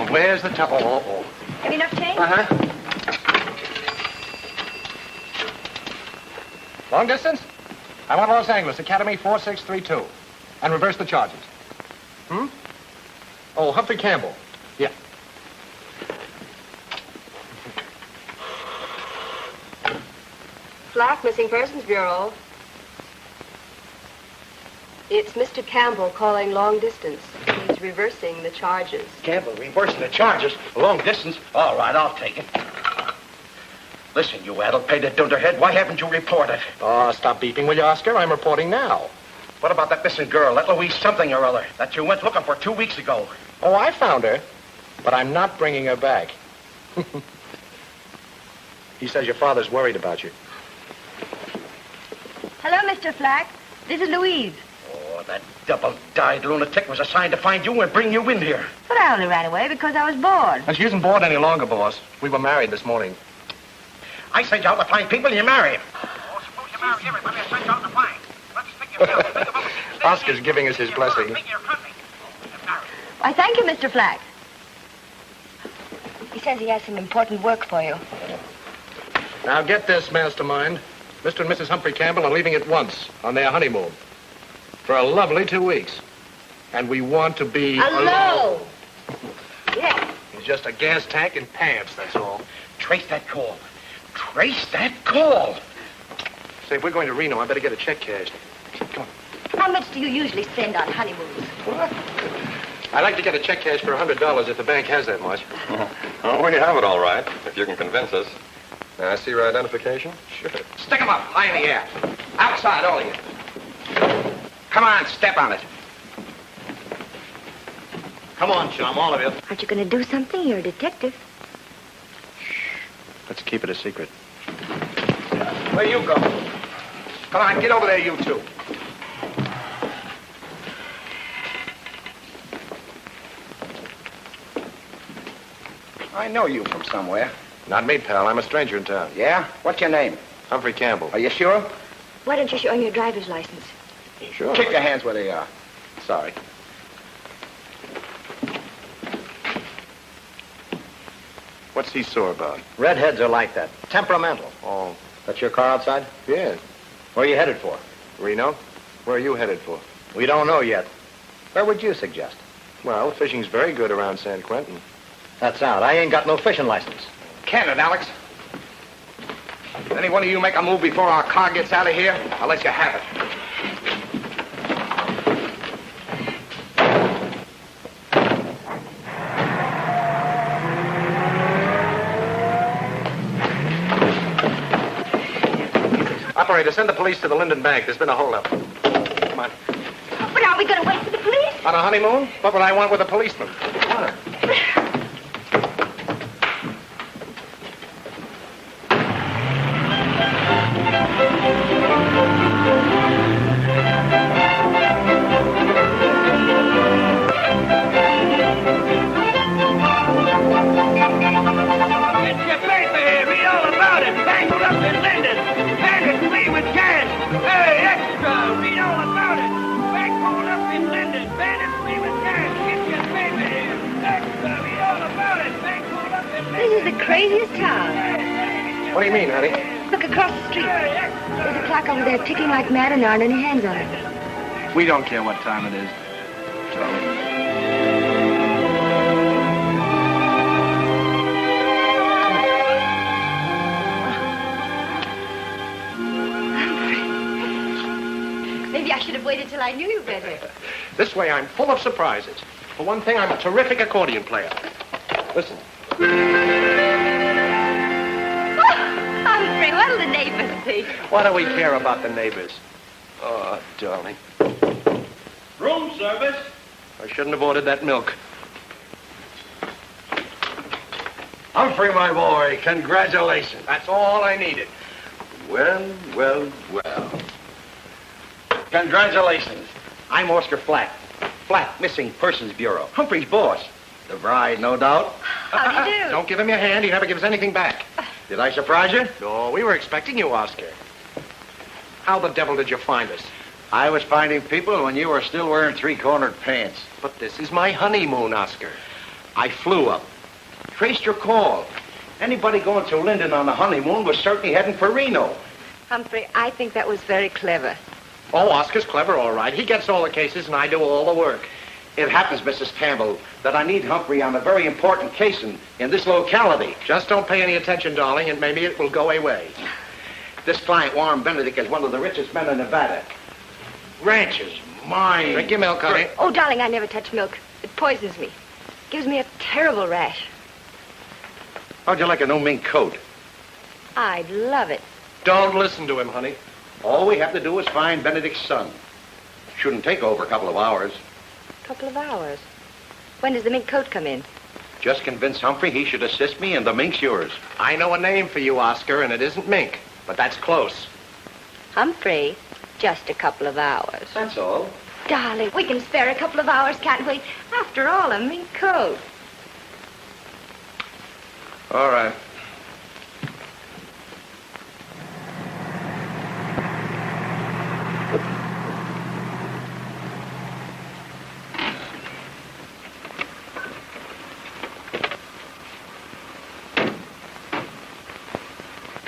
Where's the top? Oh. Have you enough change? Uh-huh. Long distance? I want Los Angeles, Academy 4632. And reverse the charges. Oh, Humphrey Campbell. Yeah. Flack, Missing Persons Bureau. It's Mr. Campbell calling long distance. He's reversing the charges. Campbell, reversing the charges? Long distance? All right, I'll take it. Listen, you addle-pated dunderhead, why haven't you reported? Oh, stop beeping, will you, Oscar? I'm reporting now. What about that missing girl, that Louise something or other, that you went looking for 2 weeks ago? Oh, I found her, but I'm not bringing her back. He says your father's worried about you. Hello, Mr. Flack. This is Louise. Oh, that double-dyed lunatic was assigned to find you and bring you in here. But I only ran away because I was bored. And she isn't bored any longer, boss. We were married this morning. I sent you out to find people and you marry him. Oh, suppose you marry everybody I sent you out to find. Let's think yourself. Oscar's giving us his blessing. Why, thank you, Mr. Flack. He says he has some important work for you. Now get this, mastermind. Mr. and Mrs. Humphrey Campbell are leaving at once on their honeymoon. For a lovely 2 weeks. And we want to be alone. Yeah. He's just a gas tank and pants, that's all. Trace that call. Trace that call. Say, if we're going to Reno, I better get a check cashed. Come on. How much do you usually spend on honeymoons? What? I'd like to get a check cash for $100 if the bank has that much. Oh, we have it all right, if you can convince us. I see your identification? Sure. Stick 'em up, high in the air. Outside, all of you. Come on, step on it. Come on, chum, all of you. Aren't you going to do something? You're a detective. Let's keep it a secret. Where you go? Come on, get over there, you two. I know you from somewhere. Not me, pal. I'm a stranger in town. Yeah? What's your name? Humphrey Campbell. Are you sure? Why don't you show him your driver's license? Sure. Keep your hands where they are. Sorry. What's he sore about? Redheads are like that. Temperamental. Oh. That's your car outside? Yeah. Where are you headed for? Reno? Where are you headed for? We don't know yet. Where would you suggest? Well, fishing's very good around San Quentin. That's out. I ain't got no fishing license. Can it, Alex? Any one of you make a move before our car gets out of here, I'll let you have it. Operator, send the police to the Linden Bank. There's been a holdup. Come on. But are we going to wait for the police? On a honeymoon? What would I want with a policeman? Come on. Get your paper here. Read all about it. Bank up in Linden. Hand it to me with cash. Hey, extra. Read all about it. Bank hold up in Linden. Hand it to me with cash. Get your paper here. Extra. Read all about it. Bank hold up in Linden. This is the craziest town. What do you mean, honey? Look across the street. There's a clock over there ticking like mad and there aren't any hands on it. We don't care what time it is. Charlie. Maybe I should have waited till I knew you better. This way, I'm full of surprises. For one thing, I'm a terrific accordion player. Listen. Humphrey, what'll the neighbors think? What do we care about the neighbors? Oh, darling. Room service. I shouldn't have ordered that milk. Humphrey, my boy, congratulations. That's all I needed. Well. Congratulations. I'm Oscar Flack. Flack, Missing Persons Bureau. Humphrey's boss. The bride, no doubt. How do you do? Don't give him your hand. He never gives anything back. Did I surprise you? No, we were expecting you, Oscar. How the devil did you find us? I was finding people when you were still wearing three-cornered pants. But this is my honeymoon, Oscar. I flew up. Traced your call. Anybody going to Linden on the honeymoon was certainly heading for Reno. Humphrey, I think that was very clever. Oh, Oscar's clever, all right. He gets all the cases and I do all the work. It happens, Mrs. Campbell, that I need Humphrey on a very important case in this locality. Just don't pay any attention, darling, and maybe it will go away. This client, Warren Benedict, is one of the richest men in Nevada. Ranches, mines. Drink your milk, honey. Oh, darling, I never touch milk. It poisons me. Gives me a terrible rash. How'd you like a no mink coat? I'd love it. Don't listen to him, honey. All we have to do is find Benedict's son. Shouldn't take over a couple of hours. Couple of hours. When does the mink coat come in? Just convince Humphrey he should assist me, and the mink's yours. I know a name for you, Oscar, and it isn't mink, but that's close. Humphrey, just a couple of hours. That's all. Darling, we can spare a couple of hours, can't we? After all, a mink coat. All right.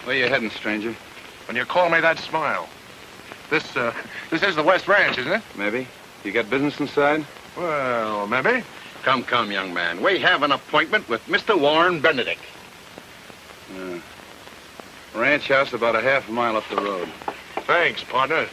Where you heading, stranger? When you call me that, smile. This is the West Ranch, isn't it? Maybe. You got business inside? Well, maybe. Come, young man. We have an appointment with Mr. Warren Benedict. Ranch house about a half a mile up the road. Thanks, partner.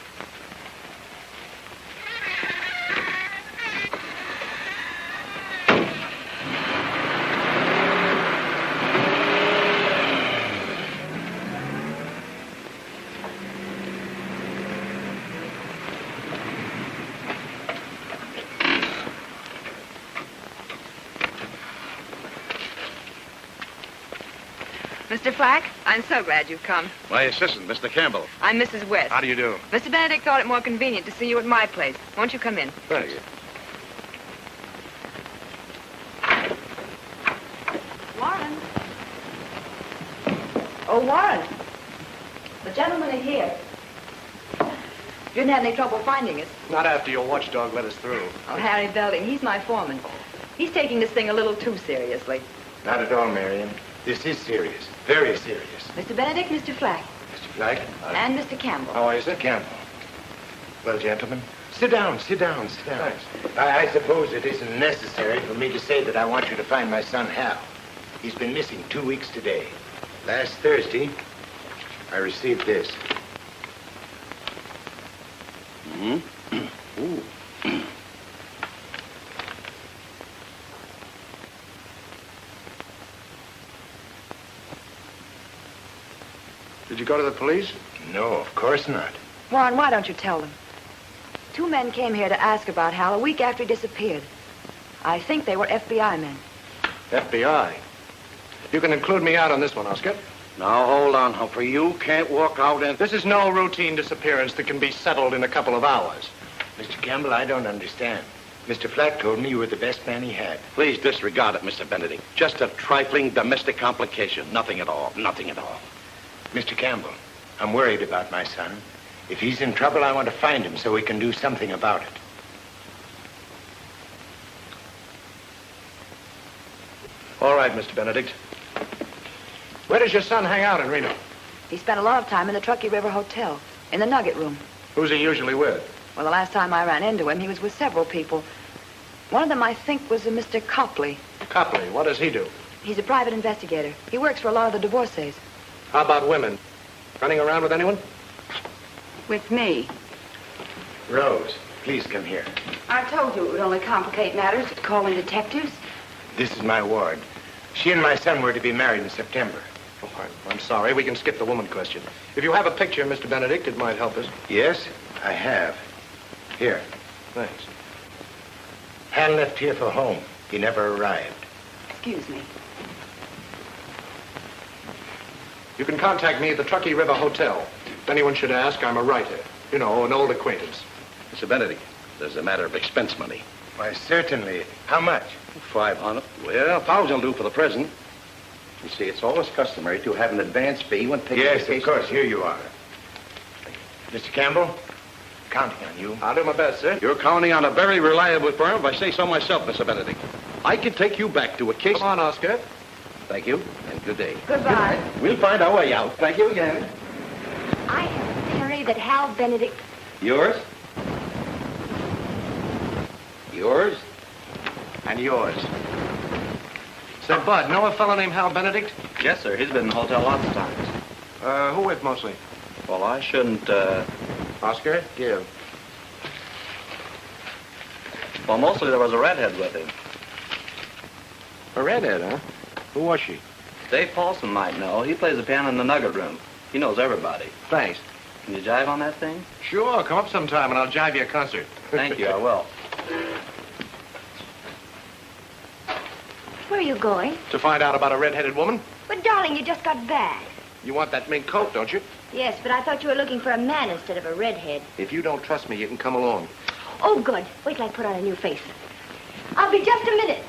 Mr. Flack, I'm so glad you've come. My assistant, Mr. Campbell. I'm Mrs. West. How do you do? Mr. Benedict thought it more convenient to see you at my place. Won't you come in? Thanks. Warren. Oh, Warren. The gentlemen are here. You didn't have any trouble finding us. Not after your watchdog let us through. Oh, Harry Belding, he's my foreman. He's taking this thing a little too seriously. Not at all, Marion. This is serious. Very serious. Mr. Benedict, Mr. Flack, Mr. Flack? and Mr. Campbell. How is it? Campbell. Well, gentlemen, sit down. Thanks. I suppose it isn't necessary for me to say that I want you to find my son, Hal. He's been missing 2 weeks today. Last Thursday, I received this. Ooh. Did you go to the police? No, of course not. Warren, why don't you tell them? 2 men came here to ask about Hal a week after he disappeared. I think they were FBI men. FBI. You can include me out on this one, Oscar. Now, hold on, Humphrey. You can't walk out and... This is no routine disappearance that can be settled in a couple of hours. Mr. Campbell, I don't understand. Mr. Flack told me you were the best man he had. Please disregard it, Mr. Benedict. Just a trifling domestic complication. Nothing at all. Mr. Campbell, I'm worried about my son. If he's in trouble, I want to find him so we can do something about it. All right, Mr. Benedict. Where does your son hang out in Reno? He spent a lot of time in the Truckee River Hotel, in the Nugget Room. Who's he usually with? Well, the last time I ran into him, he was with several people. One of them, I think, was a Mr. Copley. Copley. What does he do? He's a private investigator. He works for a lot of the divorcees. How about women? Running around with anyone? With me. Rose, please come here. I told you it would only complicate matters, calling detectives. This is my ward. She and my son were to be married in September. Oh, I'm sorry. We can skip the woman question. If you have a picture, Mr. Benedict, it might help us. Yes, I have. Here. Thanks. Hal left here for home. He never arrived. Excuse me. You can contact me at the Truckee River Hotel. If anyone should ask, I'm a writer. You know, an old acquaintance. Mr. Benedict, there's a matter of expense money. Why, certainly. How much? 500. Well, 1,000 will do for the present. You see, it's always customary to have an advance fee when taking Yes, the case. of course. Here you are. Mr. Campbell, counting on you. I'll do my best, sir. You're counting on a very reliable firm, if I say so myself, Mr. Benedict. I can take you back to a case... Come on, Oscar. Thank you, and good day. Goodbye. We'll find our way out. Thank you again. I have a theory that Hal Benedict... Yours? Yours? And yours. Say, Bud, know a fellow named Hal Benedict? Yes, sir. He's been in the hotel lots of times. Who with mostly? Well, I shouldn't, Oscar, give. Well, mostly there was a redhead with him. A redhead, huh? Who was she? Dave Paulson might know. He plays the piano in the Nugget Room. He knows everybody. Thanks. Can you jive on that thing? Sure, come up sometime and I'll jive you a concert. Thank you, I will. Where are you going? To find out about a red-headed woman? But, darling, you just got back. You want that mink coat, don't you? Yes, but I thought you were looking for a man instead of a redhead. If you don't trust me, you can come along. Oh, good. Wait till I put on a new face. I'll be just a minute.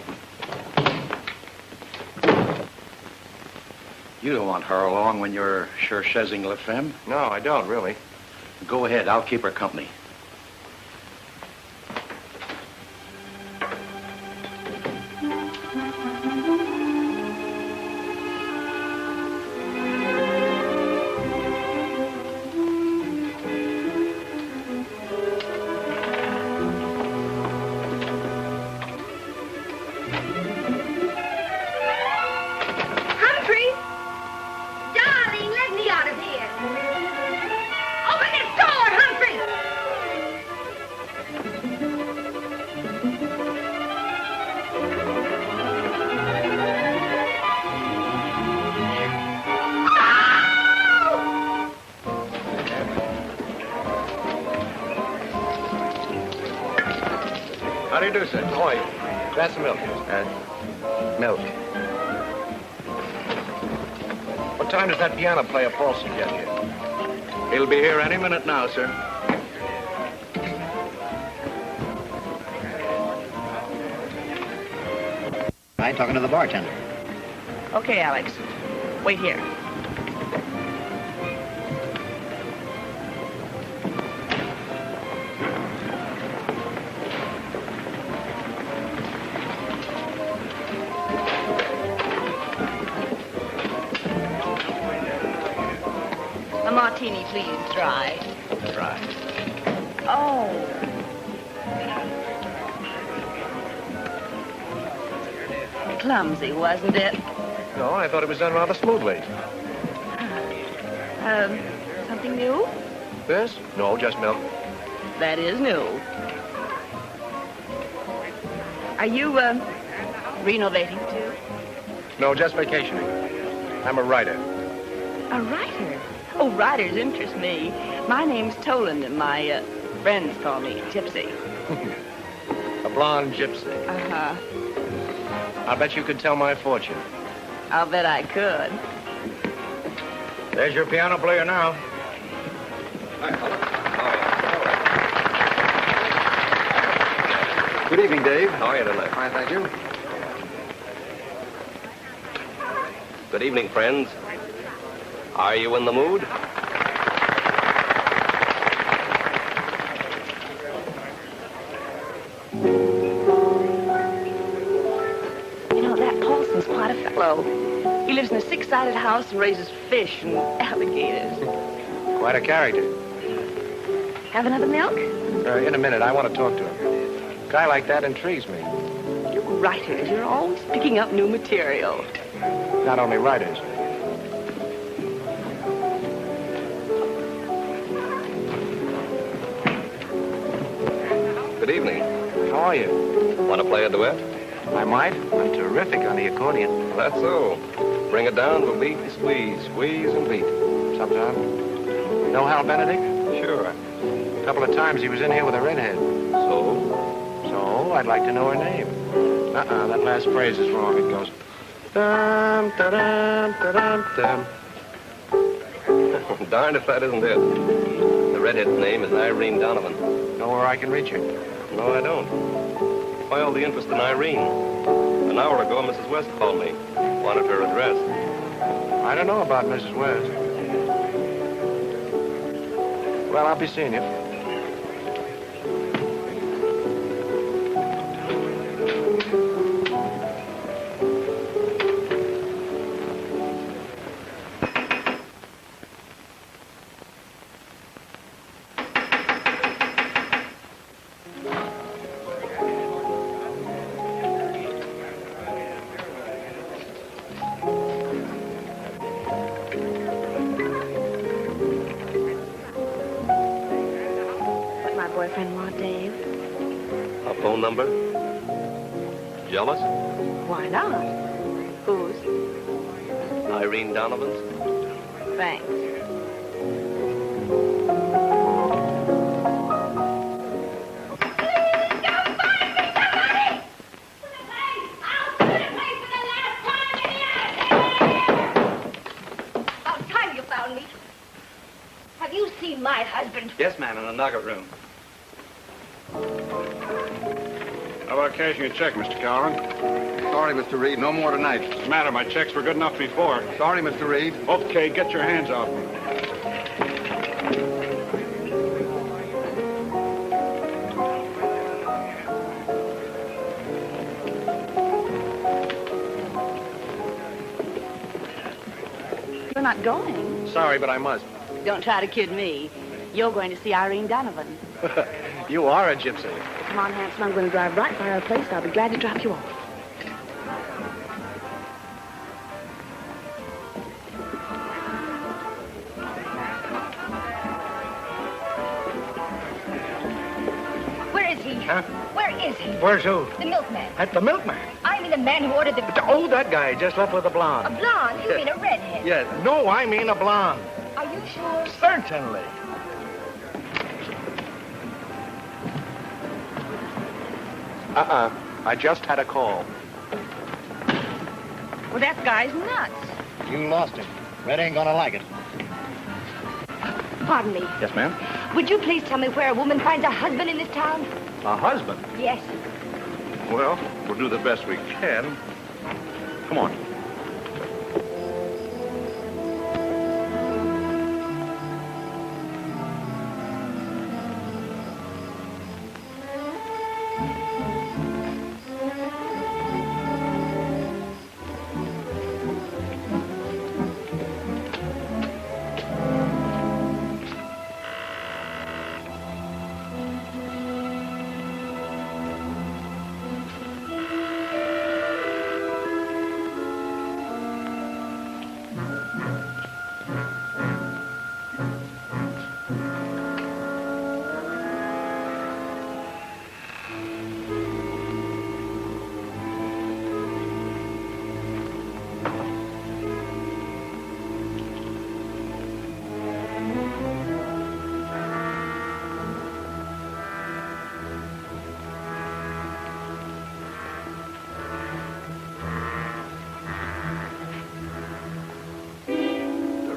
You don't want her along when you're cherchezing la femme. No, I don't, really. Go ahead. I'll keep her company. How do you do, sir? How are you? Glass of milk. Milk. What time does that piano player Paulson get here? He'll be here any minute now, sir. I'm talking to the bartender. Okay, Alex. Wait here. A martini, please. Dry. Dry. Oh. Clumsy, wasn't it? No, I thought it was done rather smoothly. Something new? This? No, just milk. That is new. Are you, renovating too? No, just vacationing. I'm a writer. A writer? Oh, writers interest me. My name's Toland, and my, friends call me Gypsy. A blonde gypsy. Uh-huh. I'll bet you could tell my fortune. I'll bet I could. There's your piano player now. Good evening, Dave. How are you tonight? Fine, thank you. Good evening, friends. Are you in the mood? You know, that Paulson's quite a fellow. He lives in a six-sided house and raises fish and alligators. Quite a character. Have another milk? In a minute, I want to talk to him. A guy like that intrigues me. You writers, you're always picking up new material. Not only writers. Good evening. How are you? Want to play a duet? I might. I'm terrific on the accordion. That's so. Bring it down to a beat and squeeze. Squeeze and beat. Sometime. Know Hal Benedict? Sure. A couple of times he was in here with a redhead. So? So, I'd like to know her name. That last phrase is wrong. It goes... Dum, da-dum, da-dum, dum. Darned if that isn't it. The redhead's name is Irene Donovan. Know where I can reach her? No, I don't. Why all the interest in Irene? An hour ago, Mrs. West called me. Wanted her address. I don't know about Mrs. West. Well, I'll be seeing you. boyfriend want, Dave? A phone number? Jealous? Why not? Whose? Irene Donovan's? Thanks. My husband. Yes, ma'am, in the nugget room. How about cashing a check, Mr. Calvin? Sorry, Mr. Reed. No more tonight. What's the matter? My checks were good enough before. Sorry, Mr. Reed. Okay, get your hands off me. You're not going. Sorry, but I must. Don't try to kid me. You're going to see Irene Donovan. You are a gypsy. Come on, handsome. I'm going to drive right by our place. I'll be glad to drop you off. Where is he? Huh? Where is he? Where's who? The milkman. At the milkman. I mean the man who ordered the... Oh, that guy just left with a blonde. A blonde? You mean a redhead? Yes. No, I mean a blonde. Are you sure? Certainly. I just had a call. Well, that guy's nuts. You lost him. Red ain't gonna like it. Pardon me. Yes, ma'am? Would you please tell me where a woman finds a husband in this town? A husband? Yes. Well, we'll do the best we can. Come on.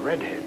Redhead.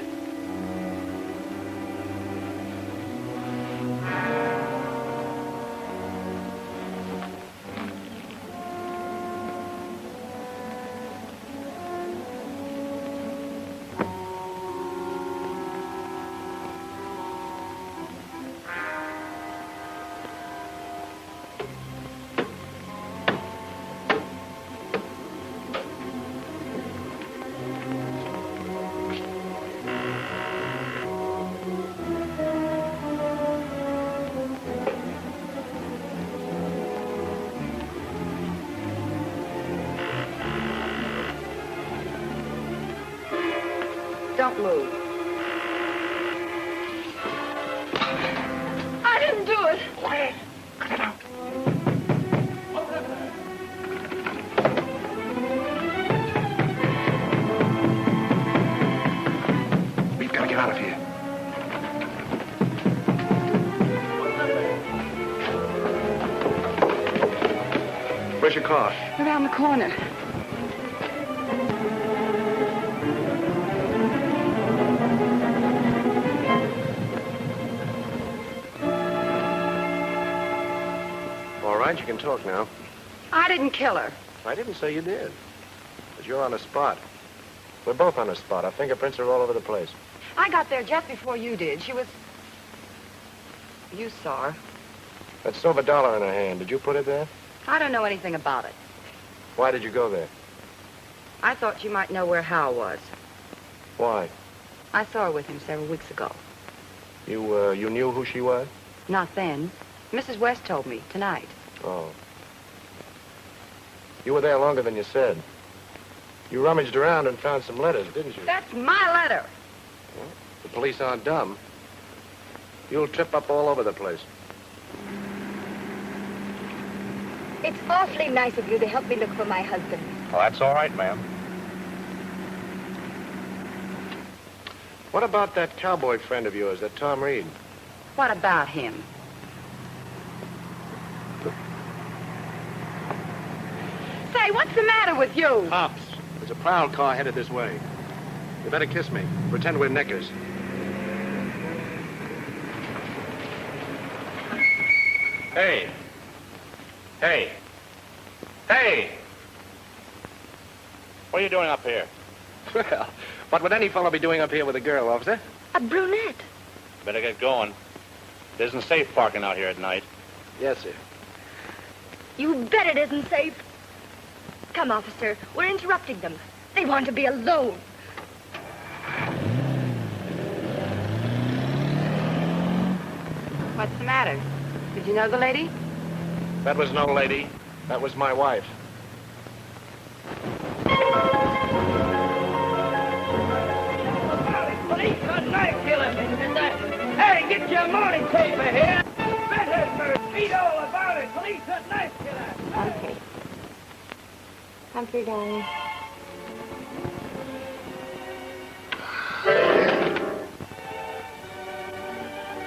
Don't move. I didn't do it. Quiet. Cut it out. We've got to get out of here. Where's your car? Around the corner. All right, you can talk now. I didn't kill her. I didn't say you did. But you're on the spot. We're both on the spot. Our fingerprints are all over the place. I got there just before you did. She was... You saw her. That silver dollar in her hand, did you put it there? I don't know anything about it. Why did you go there? I thought you might know where Hal was. Why? I saw her with him several weeks ago. You knew who she was? Not then. Mrs. West told me tonight. Oh. You were there longer than you said. You rummaged around and found some letters, didn't you? That's my letter. Well, the police aren't dumb. You'll trip up all over the place. It's awfully nice of you to help me look for my husband. Well, that's all right, ma'am. What about that cowboy friend of yours, that Tom Reed? What about him? Say, what's the matter with you? Pops, there's a prowl car headed this way. You better kiss me. Pretend we're neckers. Hey. Hey. Hey! What are you doing up here? Well, what would any fellow be doing up here with a girl, officer? A brunette. Better get going. It isn't safe parking out here at night. Yes, sir. You bet it isn't safe. Come, officer. We're interrupting them. They want to be alone. What's the matter? Did you know the lady? That was no lady. That was my wife. Police are knife killers. Hey, get your morning paper here. Read all about it. Police are knife killers. Okay. Humphrey, darling.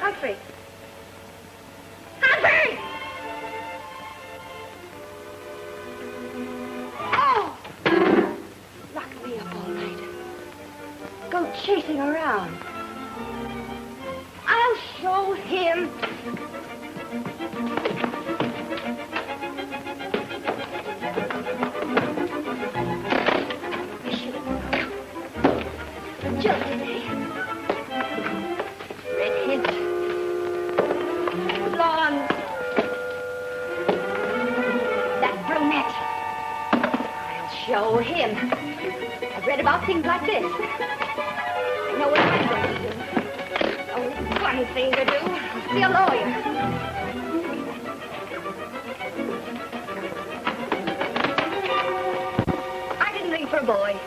Humphrey. Humphrey! Oh! Locked me up all night. Go chasing around. I'll show him. Jilted me. Redhead. Blonde. That brunette. I'll show him. I've read about things like this. I know what I'm going to do. Only one thing to do. I'll be a lawyer. I didn't ring for a boy.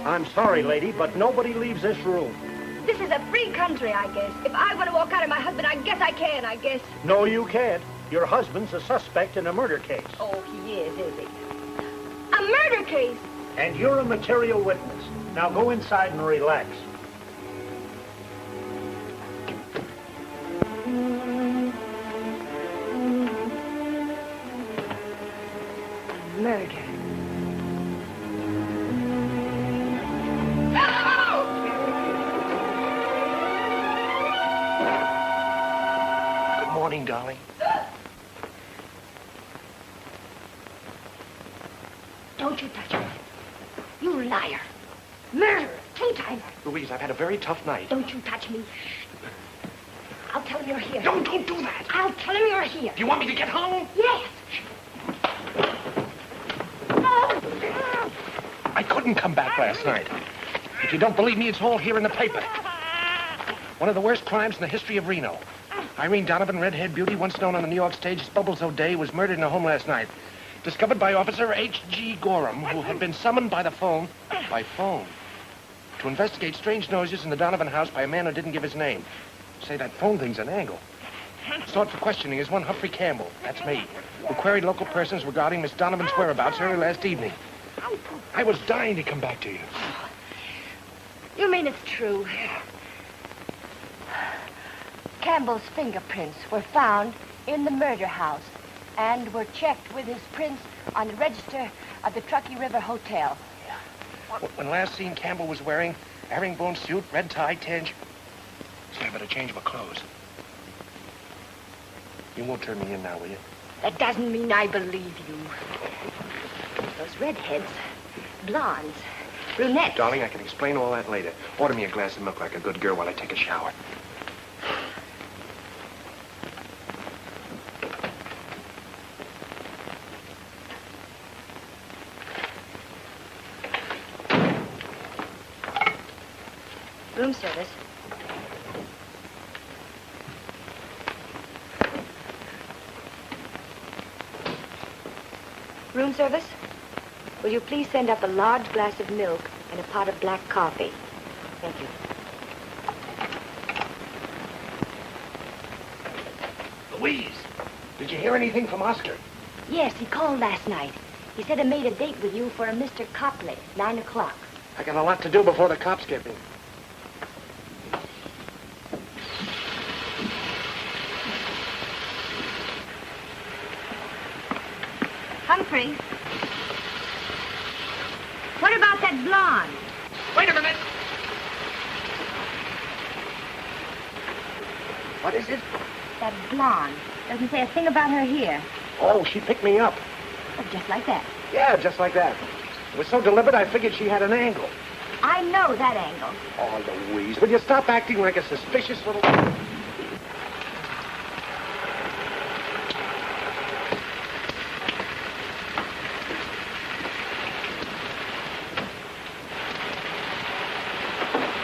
I'm sorry, lady, but nobody leaves this room. This is a free country, I guess. If I want to walk out of my husband, I guess I can, I guess. No, you can't. Your husband's a suspect in a murder case. Oh, he is he? A murder case? And you're a material witness. Now go inside and relax. Murder. Good morning, darling. Don't you touch me. You liar. Murderer. Two-timer. Louise, I've had a very tough night. Don't you touch me. I'll tell him you're here. No, don't do that. I'll tell him you're here. Do you want me to get home? Yes. I couldn't come back last night. If you don't believe me, it's all here in the paper. One of the worst crimes in the history of Reno. Irene Donovan, redhead beauty, once known on the New York stage as Bubbles O'Day, was murdered in her home last night. Discovered by Officer H.G. Gorham, who had been summoned by phone, to investigate strange noises in the Donovan house by a man who didn't give his name. Say, that phone thing's an angle. Sought for questioning is one Humphrey Campbell, that's me, who queried local persons regarding Miss Donovan's whereabouts early last evening. I was dying to come back to you. You mean it's true? Campbell's fingerprints were found in the murder house and were checked with his prints on the register of the Truckee River Hotel. When last seen, Campbell was wearing a herringbone suit, red tie, tan... Say, I better change my clothes. You won't turn me in now, will you? That doesn't mean I believe you. Those redheads, blondes, brunettes. Darling, I can explain all that later. Order me a glass of milk like a good girl while I take a shower. Room service. Room service? Will you please send up a large glass of milk and a pot of black coffee? Thank you. Louise, Did you hear anything from Oscar? Yes, he called last night. He said he made a date with you for a Mr. Copley, 9 o'clock. I got a lot to do before the cops get me. Humphrey. What about that blonde? Wait a minute. What is it? That blonde. Doesn't say a thing about her here. Oh, she picked me up. Oh, just like that. Yeah, just like that. It was so deliberate, I figured she had an angle. I know that angle. Oh, Louise, will you stop acting like a suspicious little...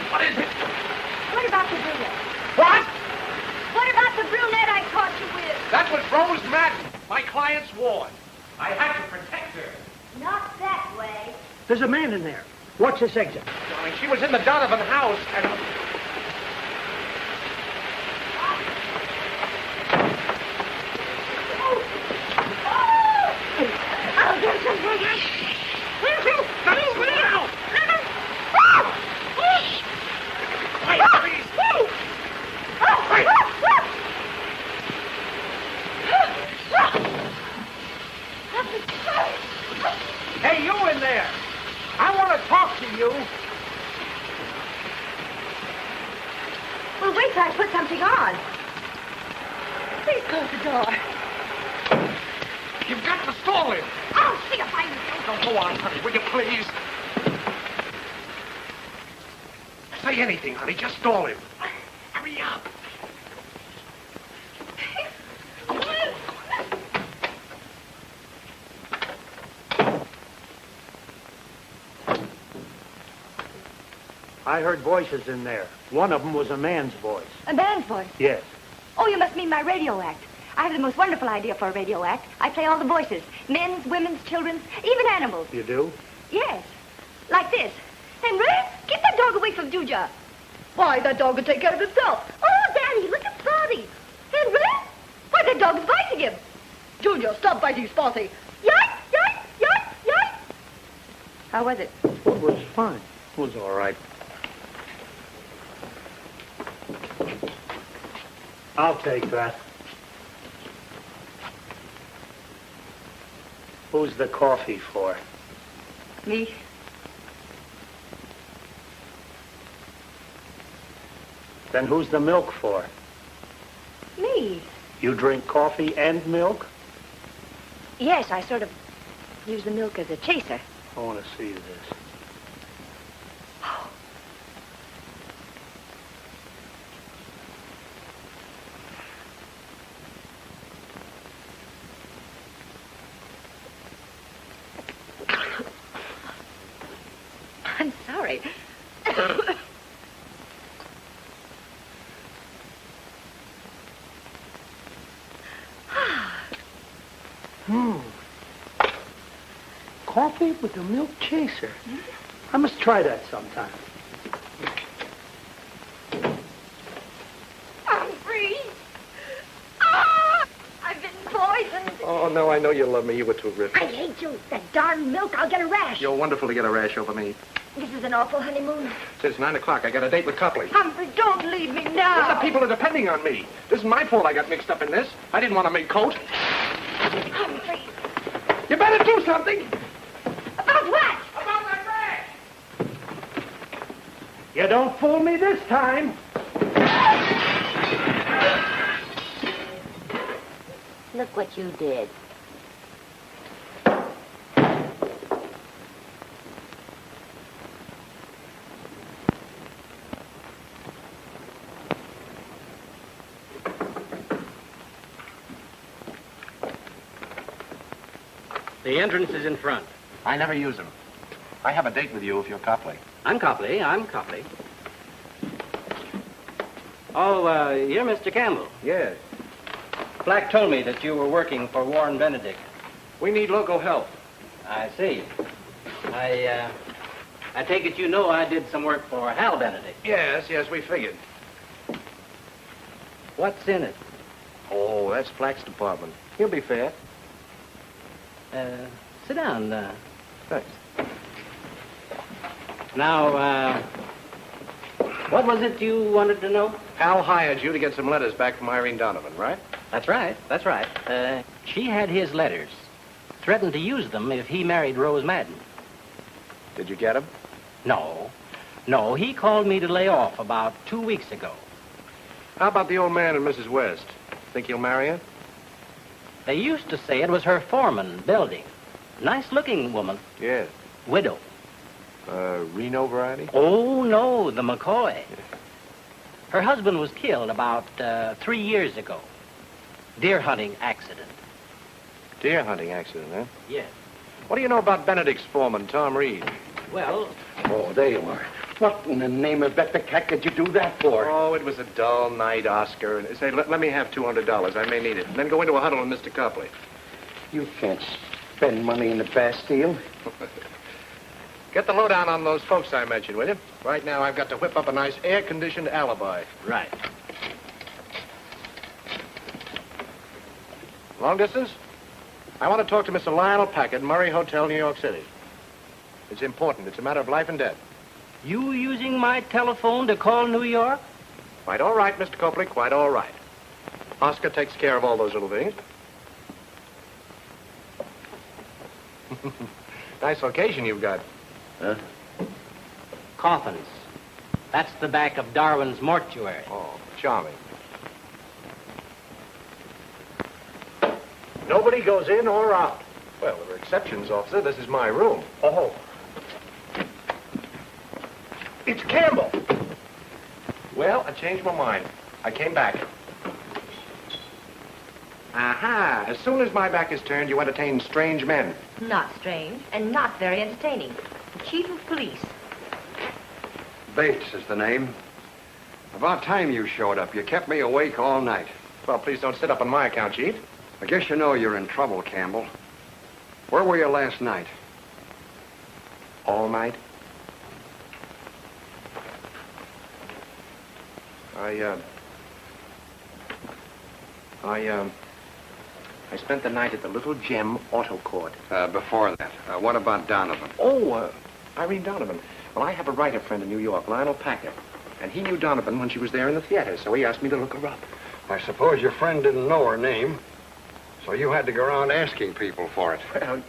What is it? What about the brunette? What? What about the brunette I caught you with? That was Rose Madden, my client's ward. I had to protect her. Not that way. There's a man in there. Watch this exit. Darling, she was in the Donovan house and... I'll get some for you. Wait, please. Wait. Hey, you in there! I want to talk to you. Well, wait till I put something on. Please close the door. You've got to stall him. I'll see if I can. Oh, go on, honey, will you please? Say anything, honey, just stall him. Hurry up. I heard voices in there. One of them was a man's voice. A man's voice? Yes. Oh, you must mean my radio act. I have the most wonderful idea for a radio act. I play all the voices. Men's, women's, children's, even animals. You do? Yes. Like this. Henry, keep that dog away from Juja. Why, that dog will take care of himself. Oh, Daddy, look at Spotty. Henry? Why, that dog is biting him. Julia, stop biting Spotty. Yoink, yoink, yoink, yoink. How was it? It was fine. It was all right. I'll take that. Who's the coffee for? Me. Then who's the milk for? Me. You drink coffee and milk? Yes, I sort of use the milk as a chaser. I want to see this. I'm sorry. Coffee with a milk chaser. I must try that sometime. Humphrey! Ah! I've been poisoned. Oh, no, I know you love me. You were terrific. I hate you. That darn milk, I'll get a rash. You're wonderful to get a rash over me. This is an awful honeymoon. Since 9 o'clock, I got a date with Copley. Humphrey, don't leave me now. The people are depending on me. This is my fault I got mixed up in this. I didn't want to make coat. Humphrey. You better do something. About what? About that rash. You don't fool me this time. Look what you did. The entrance is in front. I never use them. I have a date with you if you're Copley. I'm Copley. Oh, you're Mr. Campbell. Yes. Flack told me that you were working for Warren Benedict. We need local help. I see. I take it you know I did some work for Hal Benedict. Yes, we figured. What's in it? Oh, that's Flack's department. He'll be fair. Sit down. Thanks. Now, what was it you wanted to know? Hal hired you to get some letters back from Irene Donovan, right? That's right. That's right. She had his letters. Threatened to use them if he married Rose Madden. Did you get them? No. No, he called me to lay off about 2 weeks ago. How about the old man and Mrs. West? Think he'll marry her? They used to say it was her foreman, Belding. Nice-looking woman. Yes. Widow. Reno variety? Oh, no, the McCoy. Her husband was killed about 3 years ago. Deer hunting accident. Deer hunting accident, huh? Yes. What do you know about Benedict's foreman, Tom Reed? Well... Oh, there you are. What in the name of Beth the Cat did you do that for? Oh, it was a dull night, Oscar. And say, let me have $200. I may need it. And then go into a huddle with Mr. Copley. You can't spend money in the Bastille. Get the lowdown on those folks I mentioned, will you? Right now, I've got to whip up a nice air-conditioned alibi. Right. Long distance? I want to talk to Mr. Lionel Packard, Murray Hotel, New York City. It's important. It's a matter of life and death. You using my telephone to call New York? Quite all right, Mr. Copley, quite all right. Oscar takes care of all those little things. Nice location you've got. Huh? Coffins. That's the back of Darwin's mortuary. Oh, charming. Nobody goes in or out. Well, there are exceptions, officer. This is my room. Oh. It's Campbell. Well, I changed my mind. I came back. Aha! As soon as my back is turned, you entertain strange men. Not strange, and not very entertaining. The chief of police. Bates is the name. About time you showed up. You kept me awake all night. Well, please don't sit up on my account, Chief. I guess you know you're in trouble, Campbell. Where were you last night? All night? I spent the night at the Little Gem Auto Court. Before that, what about Donovan? Oh, Irene Donovan. Well, I have a writer friend in New York, Lionel Packard. And he knew Donovan when she was there in the theater, so he asked me to look her up. I suppose your friend didn't know her name, so you had to go around asking people for it. Well,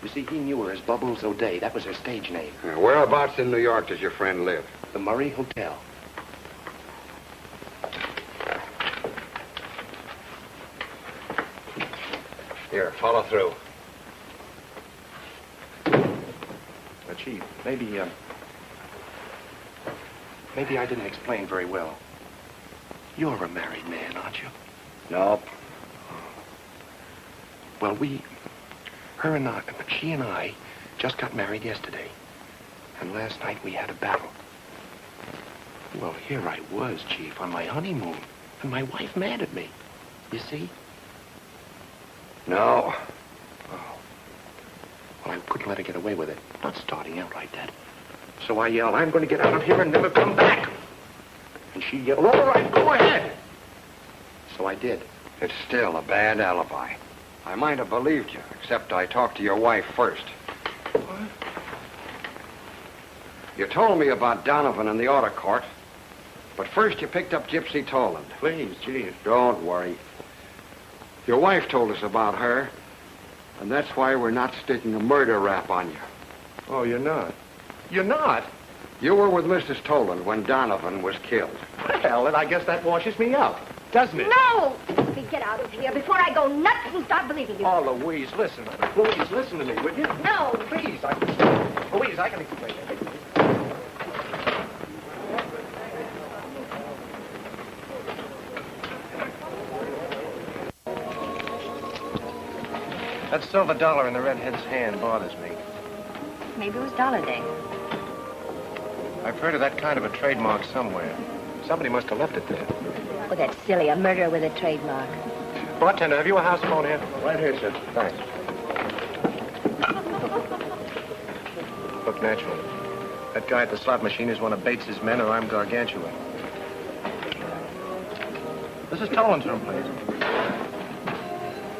you see, he knew her as Bubbles O'Day. That was her stage name. Whereabouts in New York does your friend live? The Murray Hotel. Here, follow through. Chief, maybe I didn't explain very well. You're a married man, aren't you? Nope. Well, she and I just got married yesterday. And last night we had a battle. Well, here I was, Chief, on my honeymoon. And my wife mad at me. You see? No. Oh. Well, I couldn't let her get away with it. Not starting out like that. So I yelled, I'm going to get out of here and never come back. And she yelled, all right, go ahead. So I did. It's still a bad alibi. I might have believed you, except I talked to your wife first. What? You told me about Donovan and the auto court, but first you picked up Gypsy Toland. Please, Chief. Don't worry. Your wife told us about her, and that's why we're not sticking a murder rap on you. Oh, you're not? You're not? You were with Mrs. Toland when Donovan was killed. Well, then I guess that washes me out, doesn't it? No! Get out of here before I go nuts and start believing you. Oh, Louise, listen. Louise, listen to me, would you? No. Please, Louise, I can explain it. That silver dollar in the redhead's hand bothers me. Maybe it was Dollar Day. I've heard of that kind of a trademark somewhere. Somebody must have left it there. Oh, that's silly. A murderer with a trademark. Bartender, have you a house phone here? Right here, sir. Thanks. Look natural. That guy at the slot machine is one of Bates's men, or I'm gargantuan. This is Toland's room, please.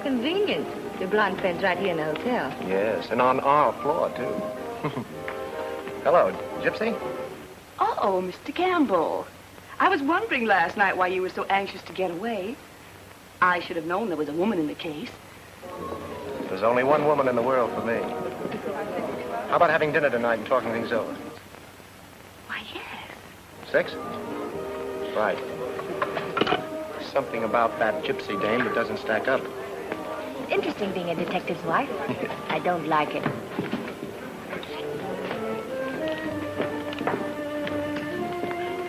Convenient. Your blonde friend's right here in the hotel. Yes, and on our floor, too. Hello, Gypsy? Oh, Mr. Campbell. I was wondering last night why you were so anxious to get away. I should have known there was a woman in the case. There's only one woman in the world for me. How about having dinner tonight and talking things over? Why, yes. 6? Right. Something about that Gypsy dame that doesn't stack up. Interesting being a detective's wife. I don't like it.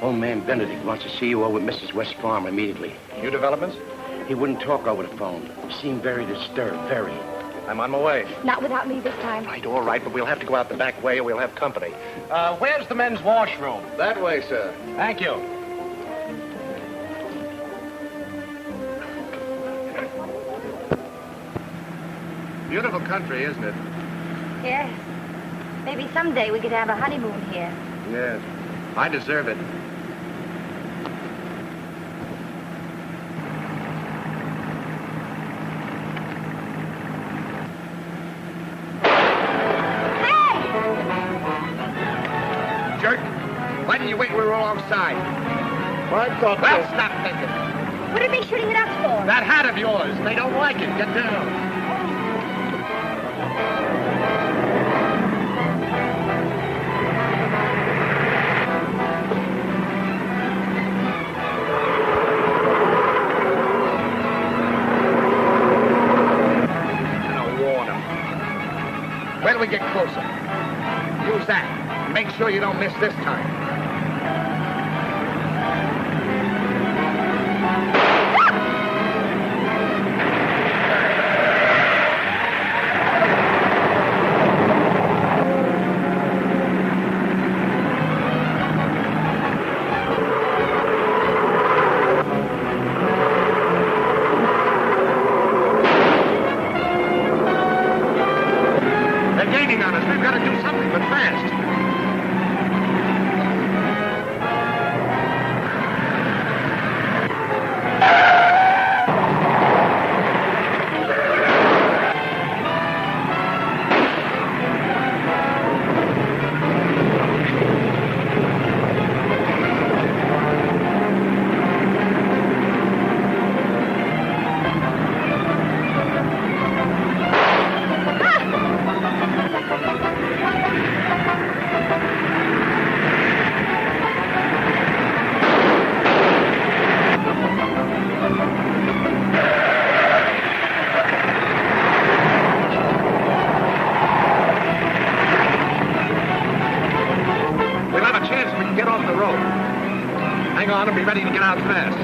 Old man Benedict wants to see you over at Mrs. West's farm immediately. New developments? He wouldn't talk over the phone. He seemed very disturbed, very. I'm on my way. Not without me this time. Right, all right, but we'll have to go out the back way or we'll have company. Where's the men's washroom? That way, sir. Thank you. Beautiful country, isn't it? Yes. Maybe someday we could have a honeymoon here. Yes. I deserve it. Jerk, why didn't you wait when we were alongside? I thought Well, stop thinking. What are they shooting it up for? That hat of yours. They don't like it. Get down. Wait till we get closer. Use that. Make sure you don't miss this time. Ready to get out fast.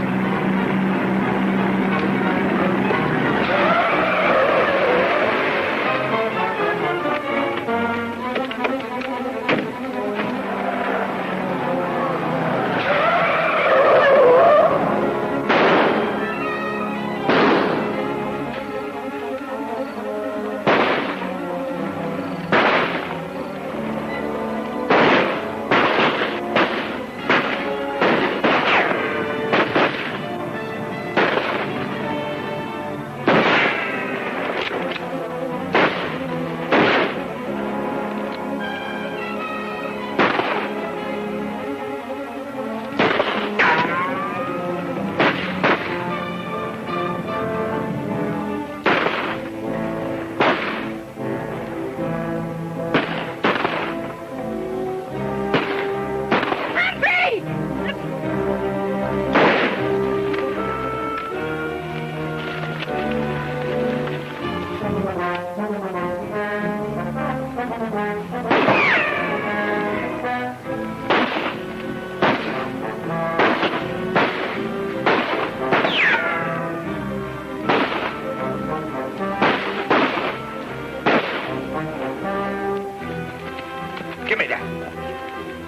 Give me that.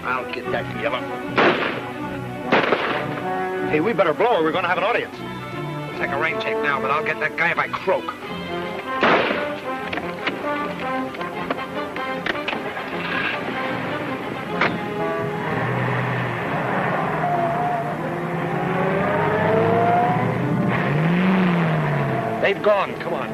I'll get that yellow. Hey, we better blow or we're going to have an audience. We'll take a rain check now, but I'll get that guy if I croak. They've gone. Come on.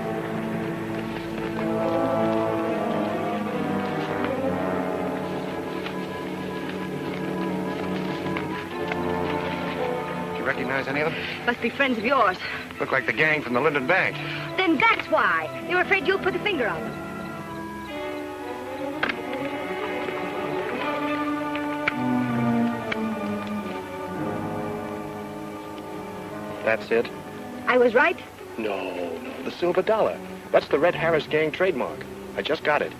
Do you recognize any of them? Must be friends of yours. Look like the gang from the Linden Bank. Then that's why. They were afraid you'd put the finger on them. That's it? I was right? No, the silver dollar. That's the Red Harris gang trademark. I just got it.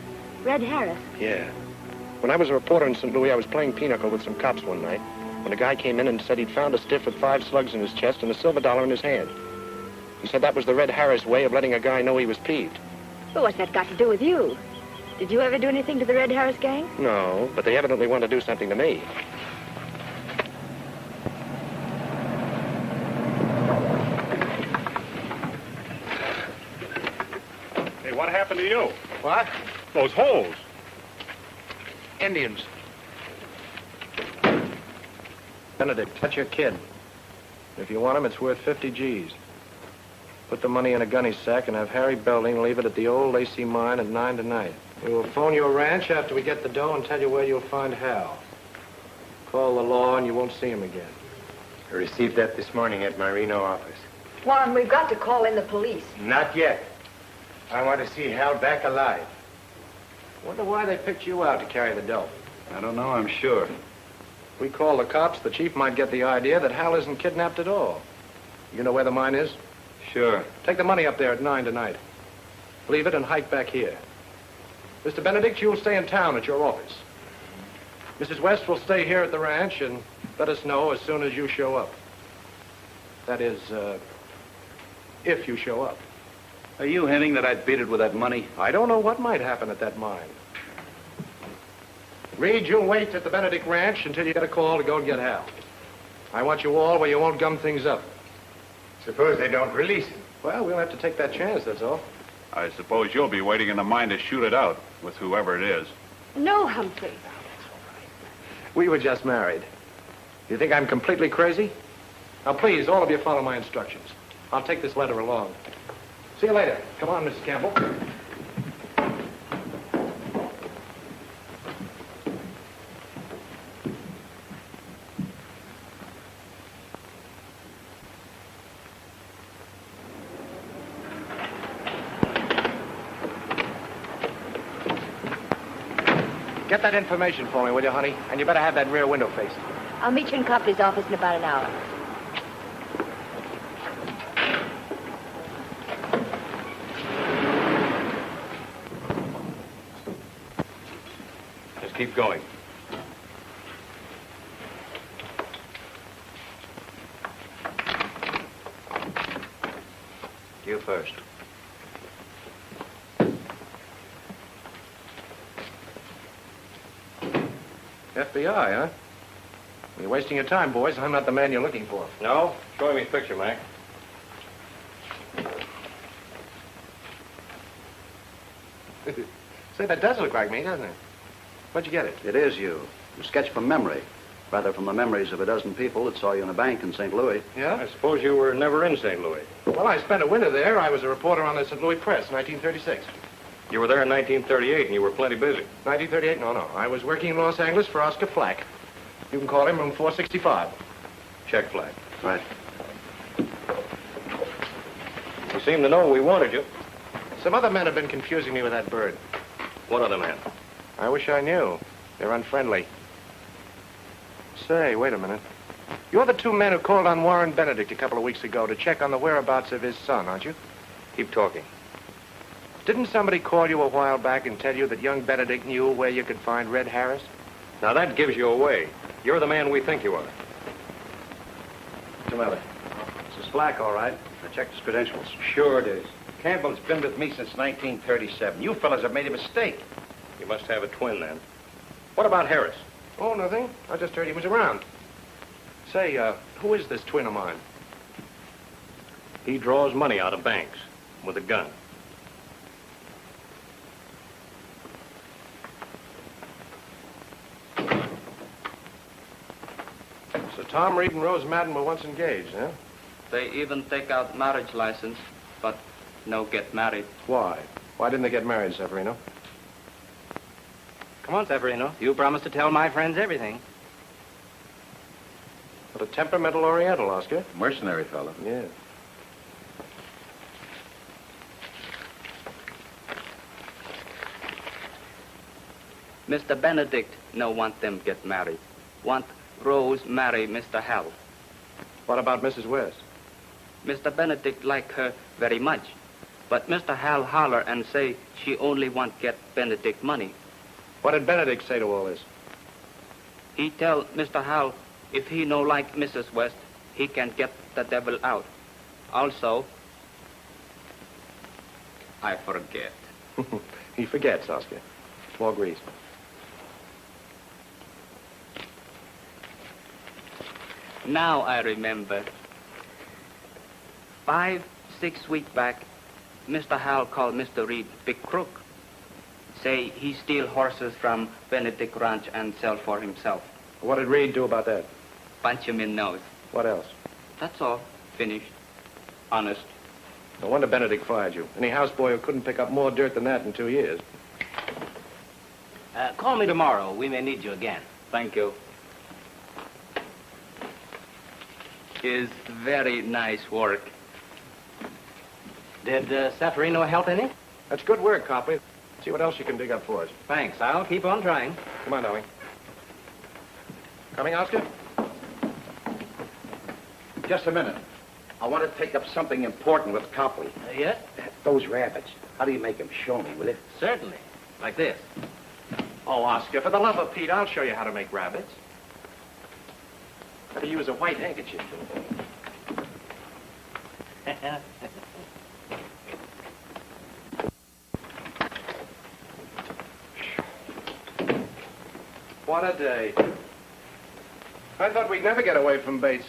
Red Harris? Yeah. When I was a reporter in St. Louis, I was playing pinochle with some cops one night when a guy came in and said he'd found a stiff with 5 slugs in his chest and a silver dollar in his hand. He said that was the Red Harris way of letting a guy know he was peeved. Well, what's that got to do with you? Did you ever do anything to the Red Harris gang? No, but they evidently want to do something to me. What happened to you? What? Those holes. Indians. Benedict, that's your kid. If you want him, it's worth 50 G's. Put the money in a gunny sack and have Harry Belding leave it at the old Lacey mine at 9 tonight. We will phone your ranch after we get the dough and tell you where you'll find Hal. Call the law and you won't see him again. I received that this morning at my Reno office. Juan, we've got to call in the police. Not yet. I want to see Hal back alive. Wonder why they picked you out to carry the dough. I don't know, I'm sure. If we call the cops, the chief might get the idea that Hal isn't kidnapped at all. You know where the mine is? Sure. Take the money up there at 9 tonight. Leave it and hike back here. Mr. Benedict, you'll stay in town at your office. Mrs. West will stay here at the ranch and let us know as soon as you show up. That is, if you show up. Are you hinting that I'd beat it with that money? I don't know what might happen at that mine. Reed, you'll wait at the Benedict Ranch until you get a call to go and get Hal. I want you all where you won't gum things up. Suppose they don't release him. Well, we'll have to take that chance, that's all. I suppose you'll be waiting in the mine to shoot it out with whoever it is. No, Humphrey. We were just married. You think I'm completely crazy? Now, please, all of you follow my instructions. I'll take this letter along. See you later. Come on, Mrs. Campbell. Get that information for me, will you, honey? And you better have that rear window faced. I'll meet you in Copley's office in about an hour. Just keep going. You first. FBI, huh? You're wasting your time, boys. I'm not the man you're looking for. No? Show me his picture, Mac. Say, that does look like me, doesn't it? Where'd you get it? It is you. You sketched from memory. Rather from the memories of a dozen people that saw you in a bank in St. Louis. Yeah? I suppose you were never in St. Louis. Well, I spent a winter there. I was a reporter on the St. Louis Press, 1936. You were there in 1938, and you were plenty busy. 1938? No. I was working in Los Angeles for Oscar Flack. You can call him room 465. Check Flack. Right. You seem to know we wanted you. Some other men have been confusing me with that bird. What other man? I wish I knew. They're unfriendly. Say, wait a minute. You're the two men who called on Warren Benedict a couple of weeks ago to check on the whereabouts of his son, aren't you? Keep talking. Didn't somebody call you a while back and tell you that young Benedict knew where you could find Red Harris? Now, that gives you away. You're the man we think you are. What's the matter? This is Flack, all right. I checked his credentials. Sure it is. Campbell's been with me since 1937. You fellas have made a mistake. You must have a twin, then. What about Harris? Oh, nothing. I just heard he was around. Say, who is this twin of mine? He draws money out of banks with a gun. So Tom Reed and Rose Madden were once engaged, huh? They even take out marriage license, but no get married. Why? Why didn't they get married, Severino? Come on, Severino. You promised to tell my friends everything. What a temperamental Oriental, Oscar. Mercenary fellow. Yeah. Mr. Benedict no want them get married. Want Rose marry Mr. Hal. What about Mrs. West? Mr. Benedict like her very much. But Mr. Hal holler and say she only want get Benedict money. What did Benedict say to all this? He tell Mr. Hal if he no like Mrs. West, he can get the devil out. Also, I forget. He forgets, Oscar. More grease. Now I remember. 5-6 weeks back, Mr. Hal called Mr. Reed big crook. Say he steal horses from Benedict Ranch and sell for himself. What did Reed do about that? Punch him in nose. What else? That's all. Finished. Honest. No wonder Benedict fired you. Any houseboy who couldn't pick up more dirt than that in 2 years. Call me tomorrow. We may need you again. Thank you. Is very nice work. Did Severino help any? That's good work, Copley. See what else you can dig up for us. Thanks. I'll keep on trying. Come on, darling. Coming, Oscar? Just a minute. I want to take up something important with Copley. Yes? Those rabbits. How do you make them? Show me, will you? Certainly. Like this. Oh, Oscar, for the love of Pete, I'll show you how to make rabbits. Better use a white handkerchief. What a day. I thought we'd never get away from Bates.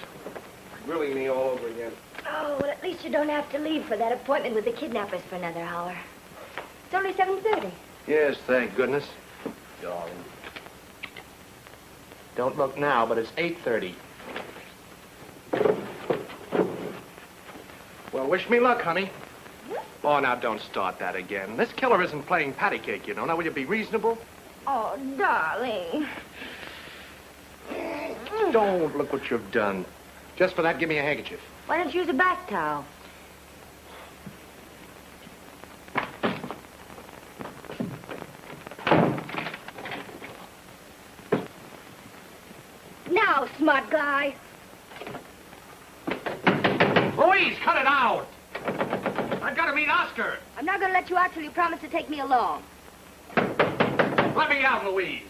Grilling me all over again. Oh, well, at least you don't have to leave for that appointment with the kidnappers for another hour. It's only 7:30. Yes, thank goodness. Darling. Don't look now, but it's 8:30. Well, wish me luck, honey. Oh, now don't start that again. This killer isn't playing patty cake, you know. Now, will you be reasonable? Oh, darling. Don't. Look what you've done. Just for that, give me a handkerchief. Why don't you use a bath towel? Now, smart guy. Louise, cut it out! I've got to meet Oscar. I'm not going to let you out till you promise to take me along. Let me out, Louise.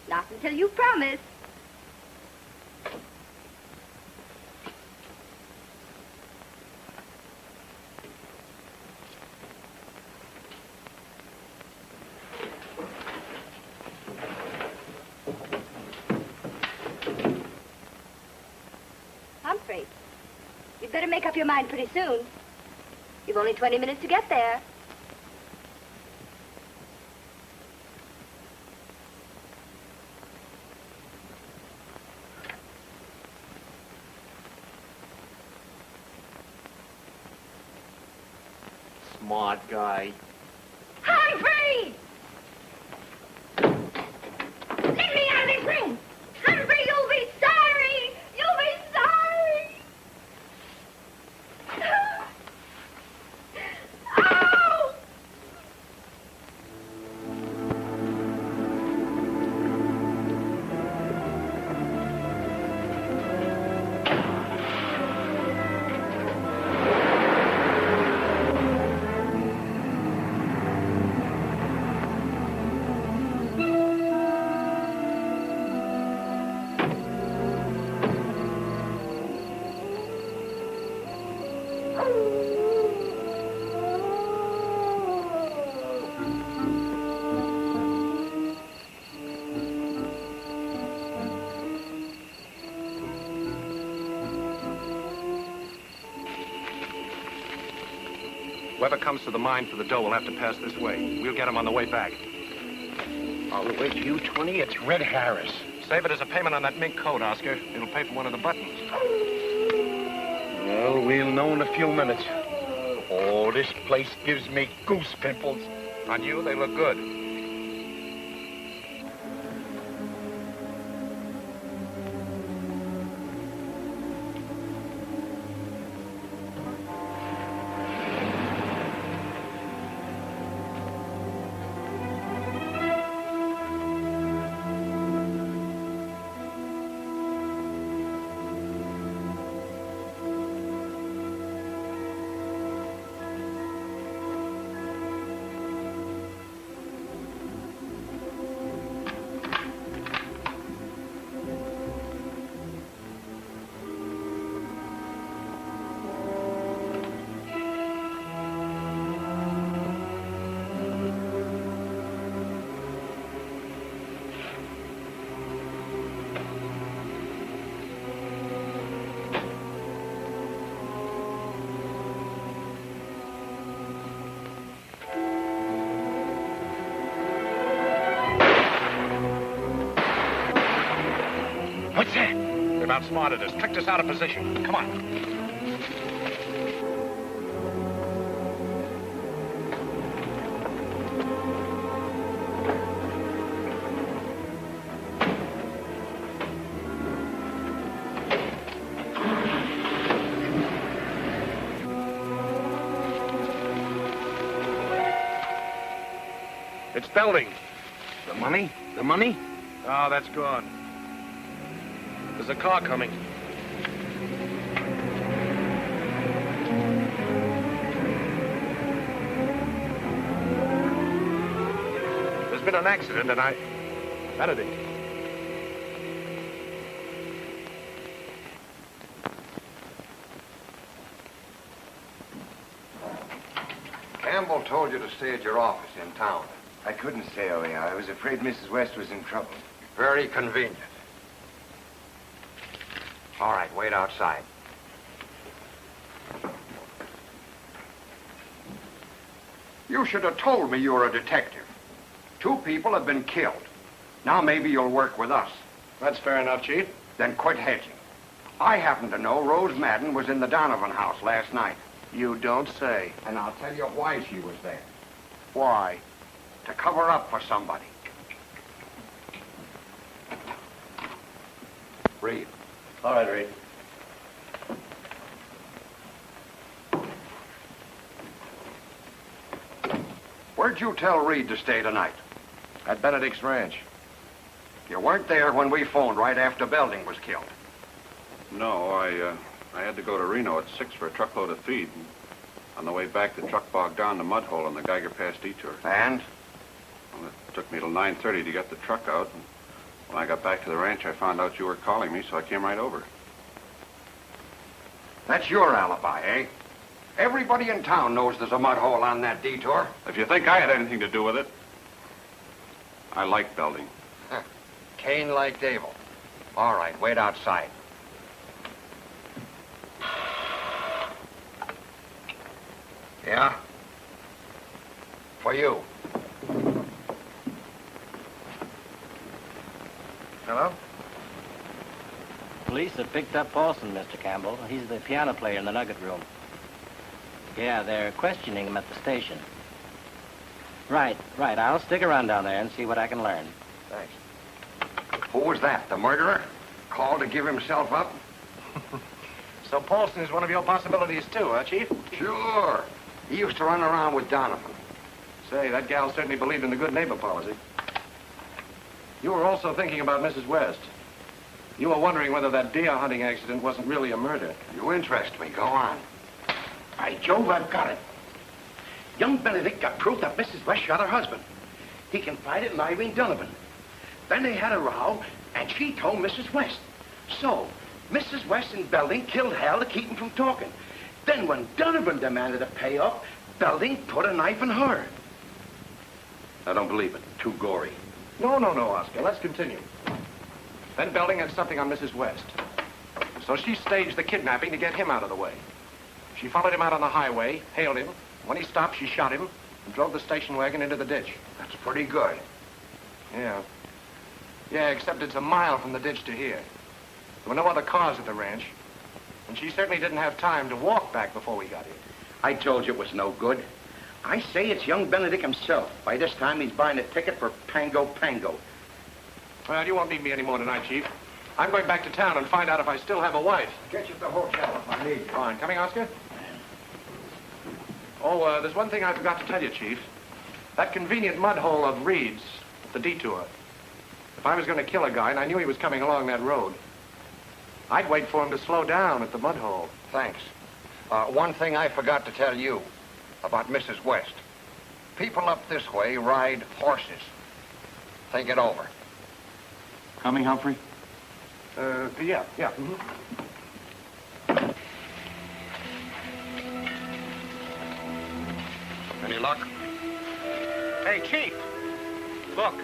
Not until you promise. Humphrey, you'd better make up your mind pretty soon. You've only 20 minutes to get there. Smart guy. Humphrey! Let me out of this room! Humphrey, you'll be sorry! You'll be sorry! Oh! Whoever comes to the mine for the dough will have to pass this way. We'll get him on the way back. I'll wait you 20. It's Red Harris. Save it as a payment on that mink coat, Oscar. It'll pay for one of the buttons. Well, we'll know in a few minutes. Oh, this place gives me goose pimples. On you, they look good. What's that? They've outsmarted us, tricked us out of position. Come on. It's Belding. The money? The money? Oh, that's gone. There's a car coming. There's been an accident and Benedict. Campbell told you to stay at your office in town. I couldn't stay over here. I was afraid Mrs. West was in trouble. Very convenient. All right, wait outside. You should have told me you were a detective. 2 people have been killed. Now maybe you'll work with us. That's fair enough, Chief. Then quit hedging. I happen to know Rose Madden was in the Donovan house last night. You don't say. And I'll tell you why she was there. Why? To cover up for somebody. Read. All right, Reed. Where'd you tell Reed to stay tonight? At Benedict's ranch. You weren't there when we phoned right after Belding was killed. No, I had to go to Reno at 6 for a truckload of feed. And on the way back, the truck bogged down the mud hole in the Geiger Pass detour. And? Well, it took me till 9:30 to get the truck out. And when I got back to the ranch, I found out you were calling me, so I came right over. That's your alibi, eh? Everybody in town knows there's a mud hole on that detour. If you think I had anything to do with it, I like Belding. Cain liked Abel. All right, wait outside. Yeah? For you. Hello? Police have picked up Paulson, Mr. Campbell. He's the piano player in the nugget room. Yeah, they're questioning him at the station. Right. I'll stick around down there and see what I can learn. Thanks. Who was that, the murderer? Called to give himself up? So Paulson is one of your possibilities, too, huh, Chief? Sure. He used to run around with Donovan. Say, that gal certainly believed in the good neighbor policy. You were also thinking about Mrs. West. You were wondering whether that deer hunting accident wasn't really a murder. You interest me. Go on. By Jove, I've got it. Young Benedict got proof that Mrs. West shot her husband. He confided in Irene Donovan. Then they had a row, and she told Mrs. West. So, Mrs. West and Belding killed Hal to keep him from talking. Then when Donovan demanded a payoff, Belding put a knife in her. I don't believe it. Too gory. No, Oscar. Let's continue. Then Belding had something on Mrs. West. So she staged the kidnapping to get him out of the way. She followed him out on the highway, hailed him. When he stopped, she shot him and drove the station wagon into the ditch. That's pretty good. Yeah. Yeah, except it's a mile from the ditch to here. There were no other cars at the ranch. And she certainly didn't have time to walk back before we got here. I told you it was no good. I say it's young Benedict himself. By this time, he's buying a ticket for Pango Pango. Well, you won't need me anymore tonight, Chief. I'm going back to town and find out if I still have a wife. Get you at the hotel if I need you. Fine. Coming, Oscar? Oh, there's one thing I forgot to tell you, Chief. That convenient mud hole of Reed's at the detour. If I was going to kill a guy and I knew he was coming along that road, I'd wait for him to slow down at the mud hole. Thanks. One thing I forgot to tell you about Mrs. West. People up this way ride horses. Think it over. Coming, Humphrey? Yeah. Mm-hmm. Any luck? Hey, Chief. Look.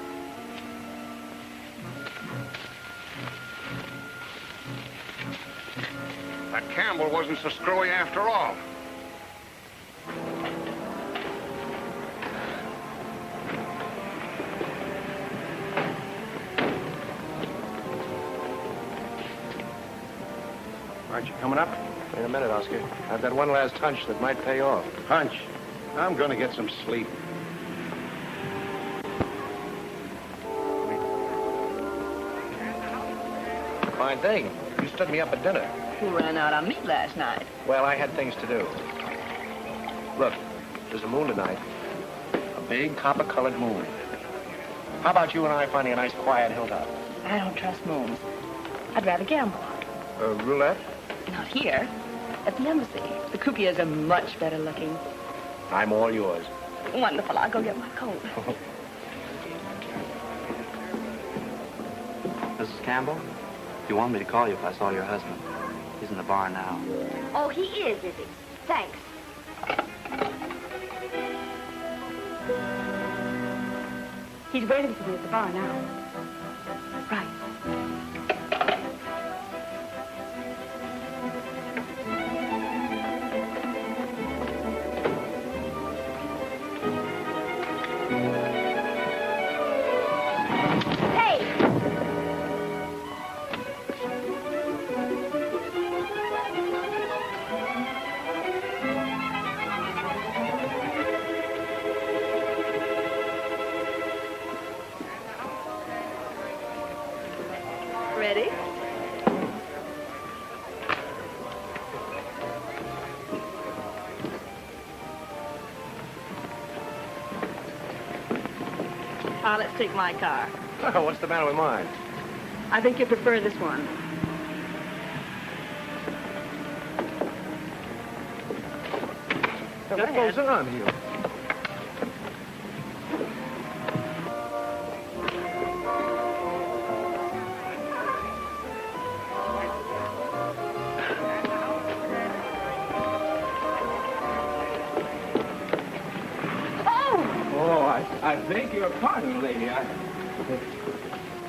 That Campbell wasn't so screwy after all. Aren't you coming up? Wait a minute, Oscar. I've got one last hunch that might pay off. Hunch. I'm gonna get some sleep. Fine thing. You stood me up at dinner. You ran out on me last night. Well, I had things to do. Look, there's a moon tonight. A big copper-colored moon. How about you and I finding a nice quiet hilltop? I don't trust moons. I'd rather gamble. Roulette? Not here. At the embassy. The croupiers are much better looking. I'm all yours. Wonderful. I'll go get my coat. Mrs. Campbell, you want me to call you if I saw your husband. He's in the bar now. Oh, he is he? Thanks. He's waiting for me at the bar now. Right. Ready? Let's take my car. Oh, what's the matter with mine? I think you prefer this one. What goes on here? I beg your pardon, lady. I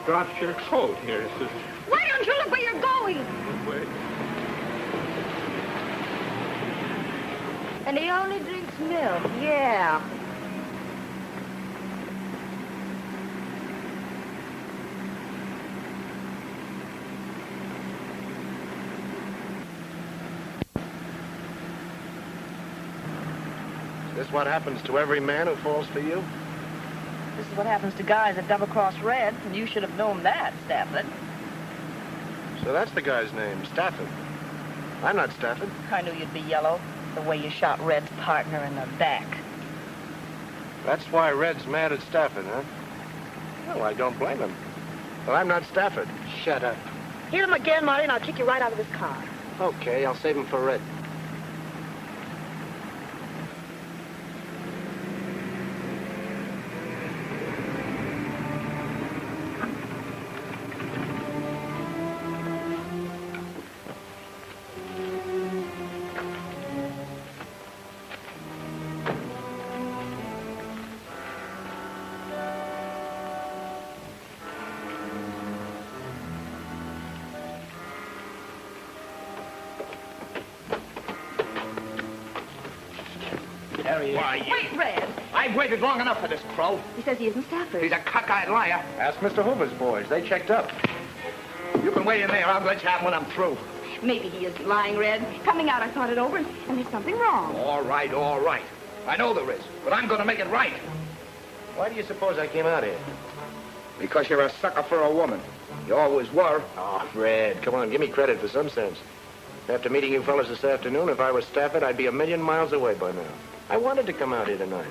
dropped your coat here. Why don't you look where you're going? Wait. And he only drinks milk. Yeah. Is this what happens to every man who falls for you? This is what happens to guys that double-cross Red, and you should have known that, Stafford. So that's the guy's name, Stafford. I'm not Stafford. I knew you'd be yellow, the way you shot Red's partner in the back. That's why Red's mad at Stafford, huh? Well, I don't blame him. But I'm not Stafford. Shut up. Hear him again, Marty, and I'll kick you right out of this car. Okay, I'll save him for Red. Why, Wait, Red. I've waited long enough for this crow. He says he isn't Stafford. He's a cockeyed liar. Ask Mr. Hoover's boys. They checked up. You can wait in there. I'll let you have when I'm through. Maybe he isn't lying, Red. Coming out, I thought it over, and there's something wrong. All right, all right. I know there is, but I'm going to make it right. Why do you suppose I came out here? Because you're a sucker for a woman. You always were. Oh, Fred, come on, give me credit for some sense. After meeting you fellas this afternoon, if I was Stafford, I'd be a million miles away by now. I wanted to come out here tonight.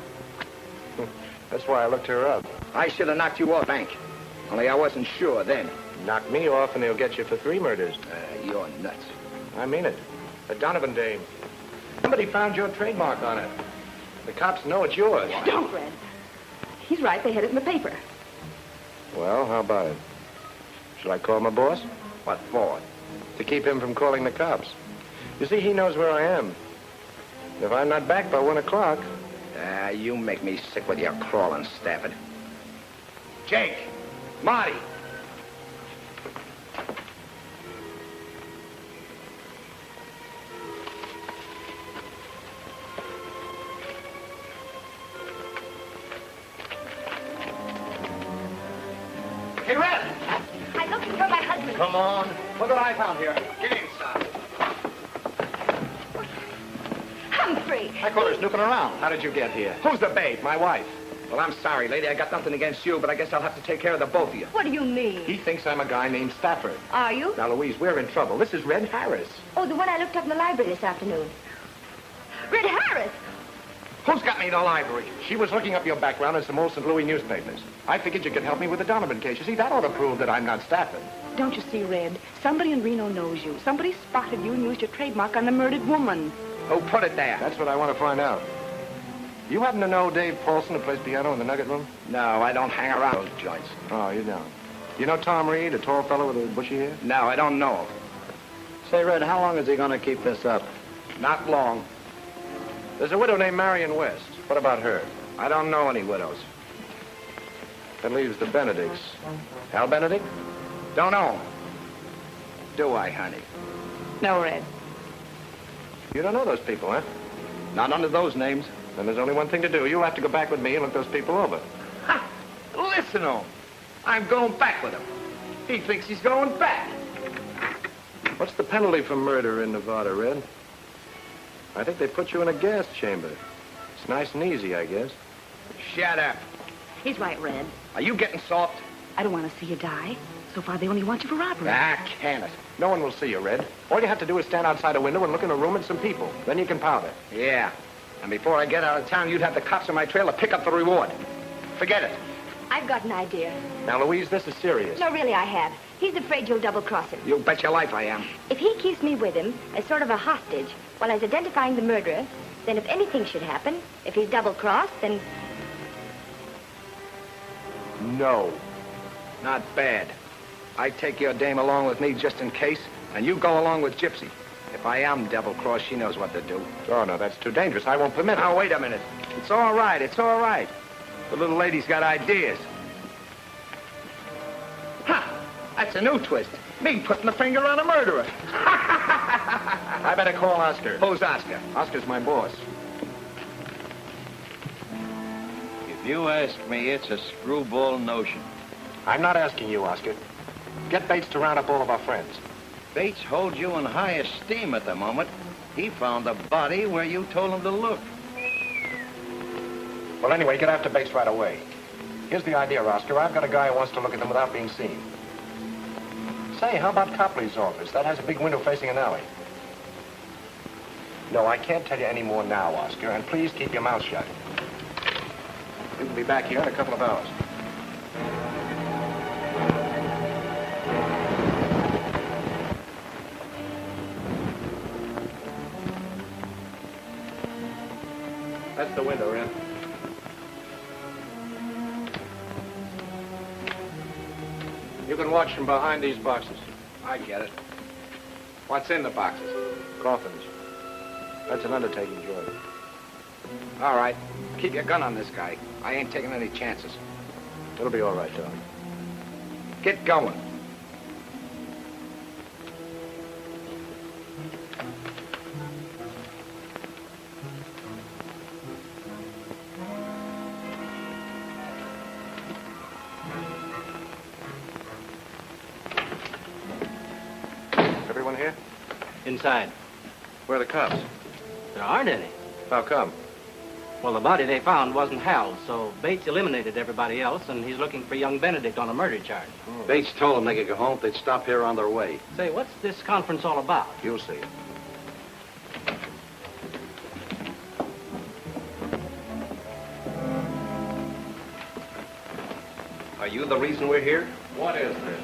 That's why I looked her up. I should have knocked you off, Hank. Only I wasn't sure then. Knock me off and they'll get you for 3 murders. You're nuts. I mean it. The Donovan dame. Somebody found your trademark on it. The cops know it's yours. Don't, Red. He's right. They had it in the paper. Well, how about it? Shall I call my boss? What for? To keep him from calling the cops. You see, he knows where I am. If I'm not back by 1 o'clock... You make me sick with your crawling, Stafford. Jake! Marty! Hey, Red! I'm looking for my husband. Come on. Look what I found here. Get inside. Humphrey! I caught her snooping around. How did you get here? Who's the babe? My wife. Well, I'm sorry, lady. I got nothing against you, but I guess I'll have to take care of the both of you. What do you mean? He thinks I'm a guy named Stafford. Are you? Now, Louise, we're in trouble. This is Red Harris. Oh, the one I looked up in the library this afternoon. Red Harris! Who's got me in the library? She was looking up your background in some old St. Louis newspapers. I figured you could help me with the Donovan case. You see, that ought to prove that I'm not Stafford. Don't you see, Red? Somebody in Reno knows you. Somebody spotted you and used your trademark on the murdered woman. Who put it there? That's what I want to find out. You happen to know Dave Paulson, who plays piano in the Nugget Room? No, I don't hang around those joints. Oh, you don't. You know Tom Reed, a tall fellow with a bushy hair? No, I don't know him. Say, Red, how long is he going to keep this up? Not long. There's a widow named Marion West. What about her? I don't know any widows. That leaves the Benedicts. Al Benedict? Don't know him. Do I, honey? No, Red. You don't know those people, huh? Not under those names. Then there's only one thing to do. You'll have to go back with me and look those people over. Ha! Listen to him. I'm going back with him. He thinks he's going back. What's the penalty for murder in Nevada, Red? I think they put you in a gas chamber. It's nice and easy, I guess. Shut up. He's right, Red. Are you getting soft? I don't want to see you die. So far, they only want you for robbery. Ah, can it? No one will see you, Red. All you have to do is stand outside a window and look in a room at some people. Then you can powder. Yeah. And before I get out of town, you'd have the cops on my trail to pick up the reward. Forget it. I've got an idea. Now, Louise, this is serious. No, really, I have. He's afraid you'll double-cross him. You bet your life I am. If he keeps me with him as sort of a hostage while he's identifying the murderer, then if anything should happen, if he's double-crossed, then... No. Not bad. I take your dame along with me just in case, and you go along with Gypsy. If I am double-crossed, she knows what to do. Oh, no, that's too dangerous. I won't permit it. Now, wait a minute. It's all right. It's all right. The little lady's got ideas. Ha! That's a new twist. Me putting the finger on a murderer. I better call Oscar. Who's Oscar? Oscar's my boss. If you ask me, it's a screwball notion. I'm not asking you, Oscar. Get Bates to round up all of our friends. Bates holds you in high esteem at the moment. He found the body where you told him to look. Well, anyway, get after Bates right away. Here's the idea, Oscar. I've got a guy who wants to look at them without being seen. Say, how about Copley's office? That has a big window facing an alley. No, I can't tell you any more now, Oscar, and please keep your mouth shut. We will be back here in a couple of hours. That's the window, Ren. You can watch from behind these boxes. I get it. What's in the boxes? Coffins. That's an undertaking job. All right. Keep your gun on this guy. I ain't taking any chances. It'll be all right, Tom. Get going. Everyone here? Inside. Where are the cops? There aren't any. How come? Well, the body they found wasn't Hal's, so Bates eliminated everybody else, and he's looking for young Benedict on a murder charge. Bates told them they could go home if they'd stop here on their way. Say, what's this conference all about? You'll see. Are you the reason we're here? What is this?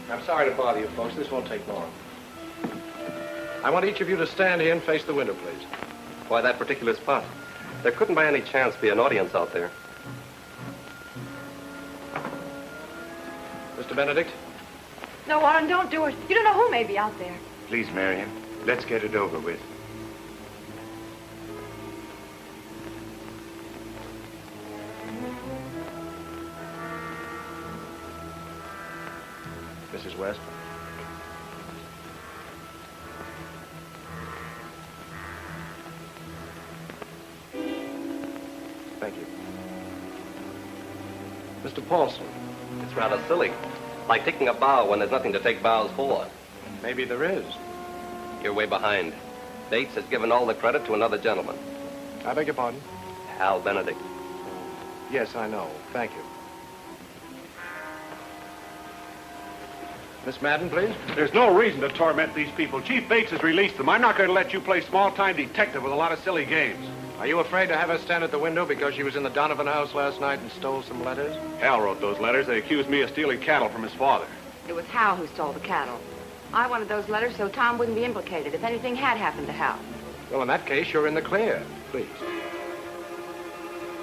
I'm sorry to bother you folks. This won't take long. I want each of you to stand here and face the window, please. Why that particular spot? There couldn't by any chance be an audience out there. Mr. Benedict? No, Lorin, don't do it. You don't know who may be out there. Please, Marion, let's get it over with. Mrs. West? Thank you. Mr. Paulson? It's rather silly. Like taking a bow when there's nothing to take bows for. Maybe there is. You're way behind. Bates has given all the credit to another gentleman. I beg your pardon? Hal Benedict. Yes, I know. Thank you. Miss Madden, please. There's no reason to torment these people. Chief Bates has released them. I'm not going to let you play small-time detective with a lot of silly games. Are you afraid to have her stand at the window because she was in the Donovan house last night and stole some letters? Hal wrote those letters. They accused me of stealing cattle from his father. It was Hal who stole the cattle. I wanted those letters so Tom wouldn't be implicated if anything had happened to Hal. Well, in that case, you're in the clear. Please.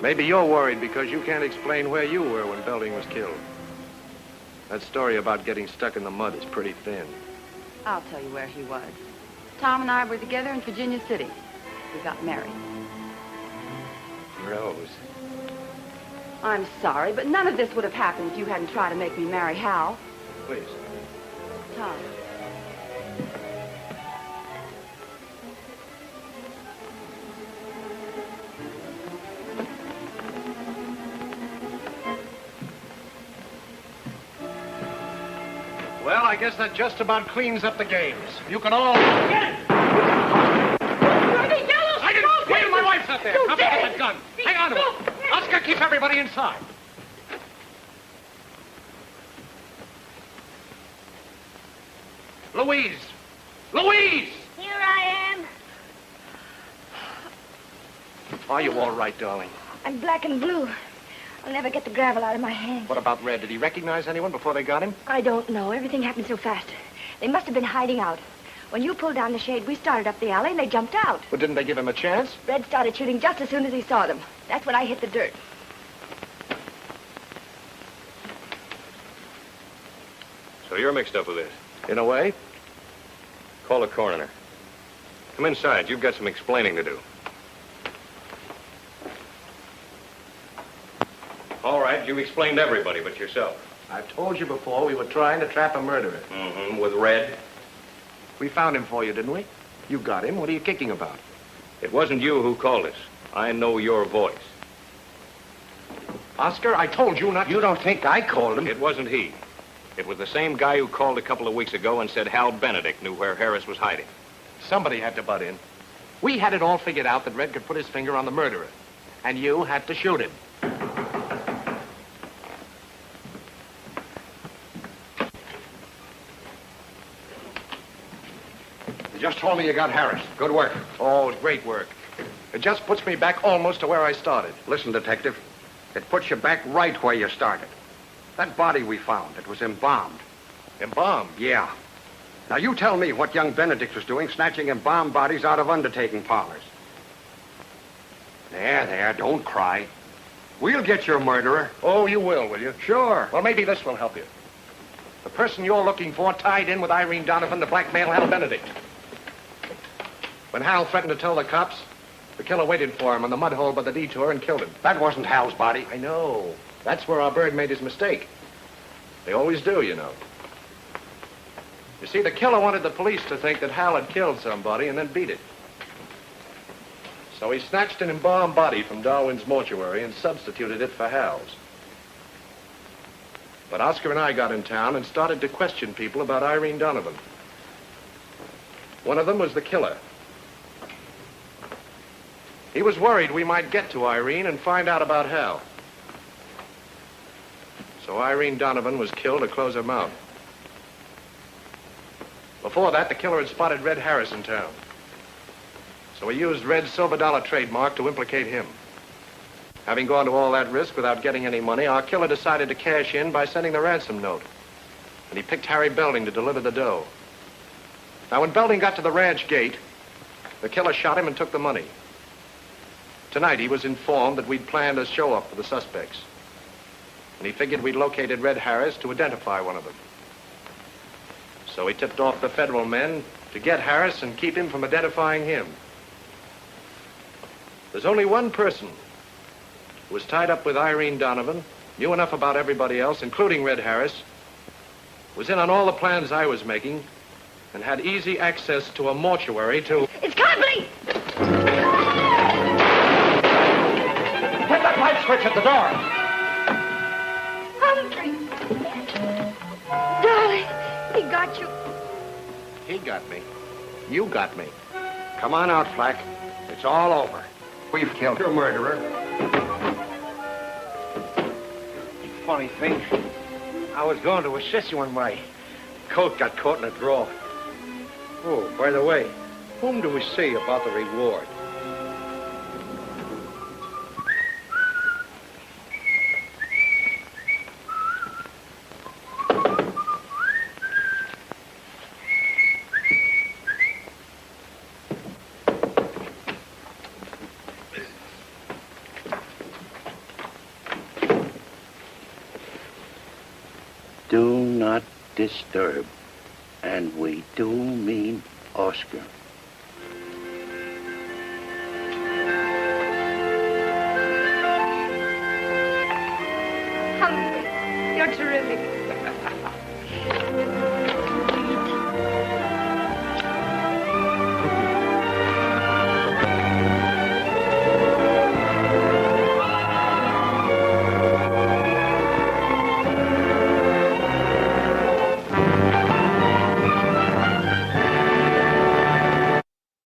Maybe you're worried because you can't explain where you were when Belding was killed. That story about getting stuck in the mud is pretty thin. I'll tell you where he was. Tom and I were together in Virginia City. We got married. Rose. I'm sorry, but none of this would have happened if you hadn't tried to make me marry Hal. Please. Tom. Well, I guess that just about cleans up the games. You can all... Get it! I didn't... Wait, my wife's up there. Come back with that gun. Hang on to it. Oscar, keep everybody inside. Louise! Louise! Here I am. Are you all right, darling? I'm black and blue. I'll never get the gravel out of my hands. What about Red? Did he recognize anyone before they got him? I don't know. Everything happened so fast. They must have been hiding out. When you pulled down the shade, we started up the alley and they jumped out. But didn't they give him a chance? Red started shooting just as soon as he saw them. That's when I hit the dirt. So you're mixed up with this? In a way. Call the coroner. Come inside. You've got some explaining to do. All right, you explained to everybody but yourself. I've told you before we were trying to trap a murderer. Mm-hmm, with Red. We found him for you, didn't we? You got him. What are you kicking about? It wasn't you who called us. I know your voice. Oscar, I told you not to... You don't think I called him? It wasn't he. It was the same guy who called a couple of weeks ago and said Hal Benedict knew where Harris was hiding. Somebody had to butt in. We had it all figured out that Red could put his finger on the murderer. And you had to shoot him. You just told me you got Harris. Good work. Oh, great work. It just puts me back almost to where I started. Listen, Detective. It puts you back right where you started. That body we found, it was embalmed. Embalmed? Yeah. Now, you tell me what young Benedict was doing snatching embalmed bodies out of undertaking parlors. There, don't cry. We'll get your murderer. Oh, you will you? Sure. Well, maybe this will help you. The person you're looking for tied in with Irene Donovan to blackmail Hal Benedict. When Hal threatened to tell the cops, the killer waited for him on the mud hole by the detour and killed him. That wasn't Hal's body. I know. That's where our bird made his mistake. They always do, you know. You see, the killer wanted the police to think that Hal had killed somebody and then beat it. So he snatched an embalmed body from Darwin's mortuary and substituted it for Hal's. But Oscar and I got in town and started to question people about Irene Donovan. One of them was the killer. He was worried we might get to Irene and find out about Hal. So Irene Donovan was killed to close her mouth. Before that, the killer had spotted Red Harris in town. So he used Red's silver dollar trademark to implicate him. Having gone to all that risk without getting any money, our killer decided to cash in by sending the ransom note. And he picked Harry Belding to deliver the dough. Now, when Belding got to the ranch gate, the killer shot him and took the money. Tonight, he was informed that we'd planned a show-up for the suspects. And he figured we'd located Red Harris to identify one of them. So he tipped off the federal men to get Harris and keep him from identifying him. There's only one person who was tied up with Irene Donovan, knew enough about everybody else, including Red Harris, was in on all the plans I was making, and had easy access to a mortuary to... It's Copley! Hit that light switch at the door. Humphrey! Darling, he got you. He got me. You got me. Come on out, Flack. It's all over. We've killed your murderer. Funny thing, I was going to assist you when my coat got caught in a drawer. Oh, by the way, whom do we see about the reward? Do not disturb. And we do mean Oscar.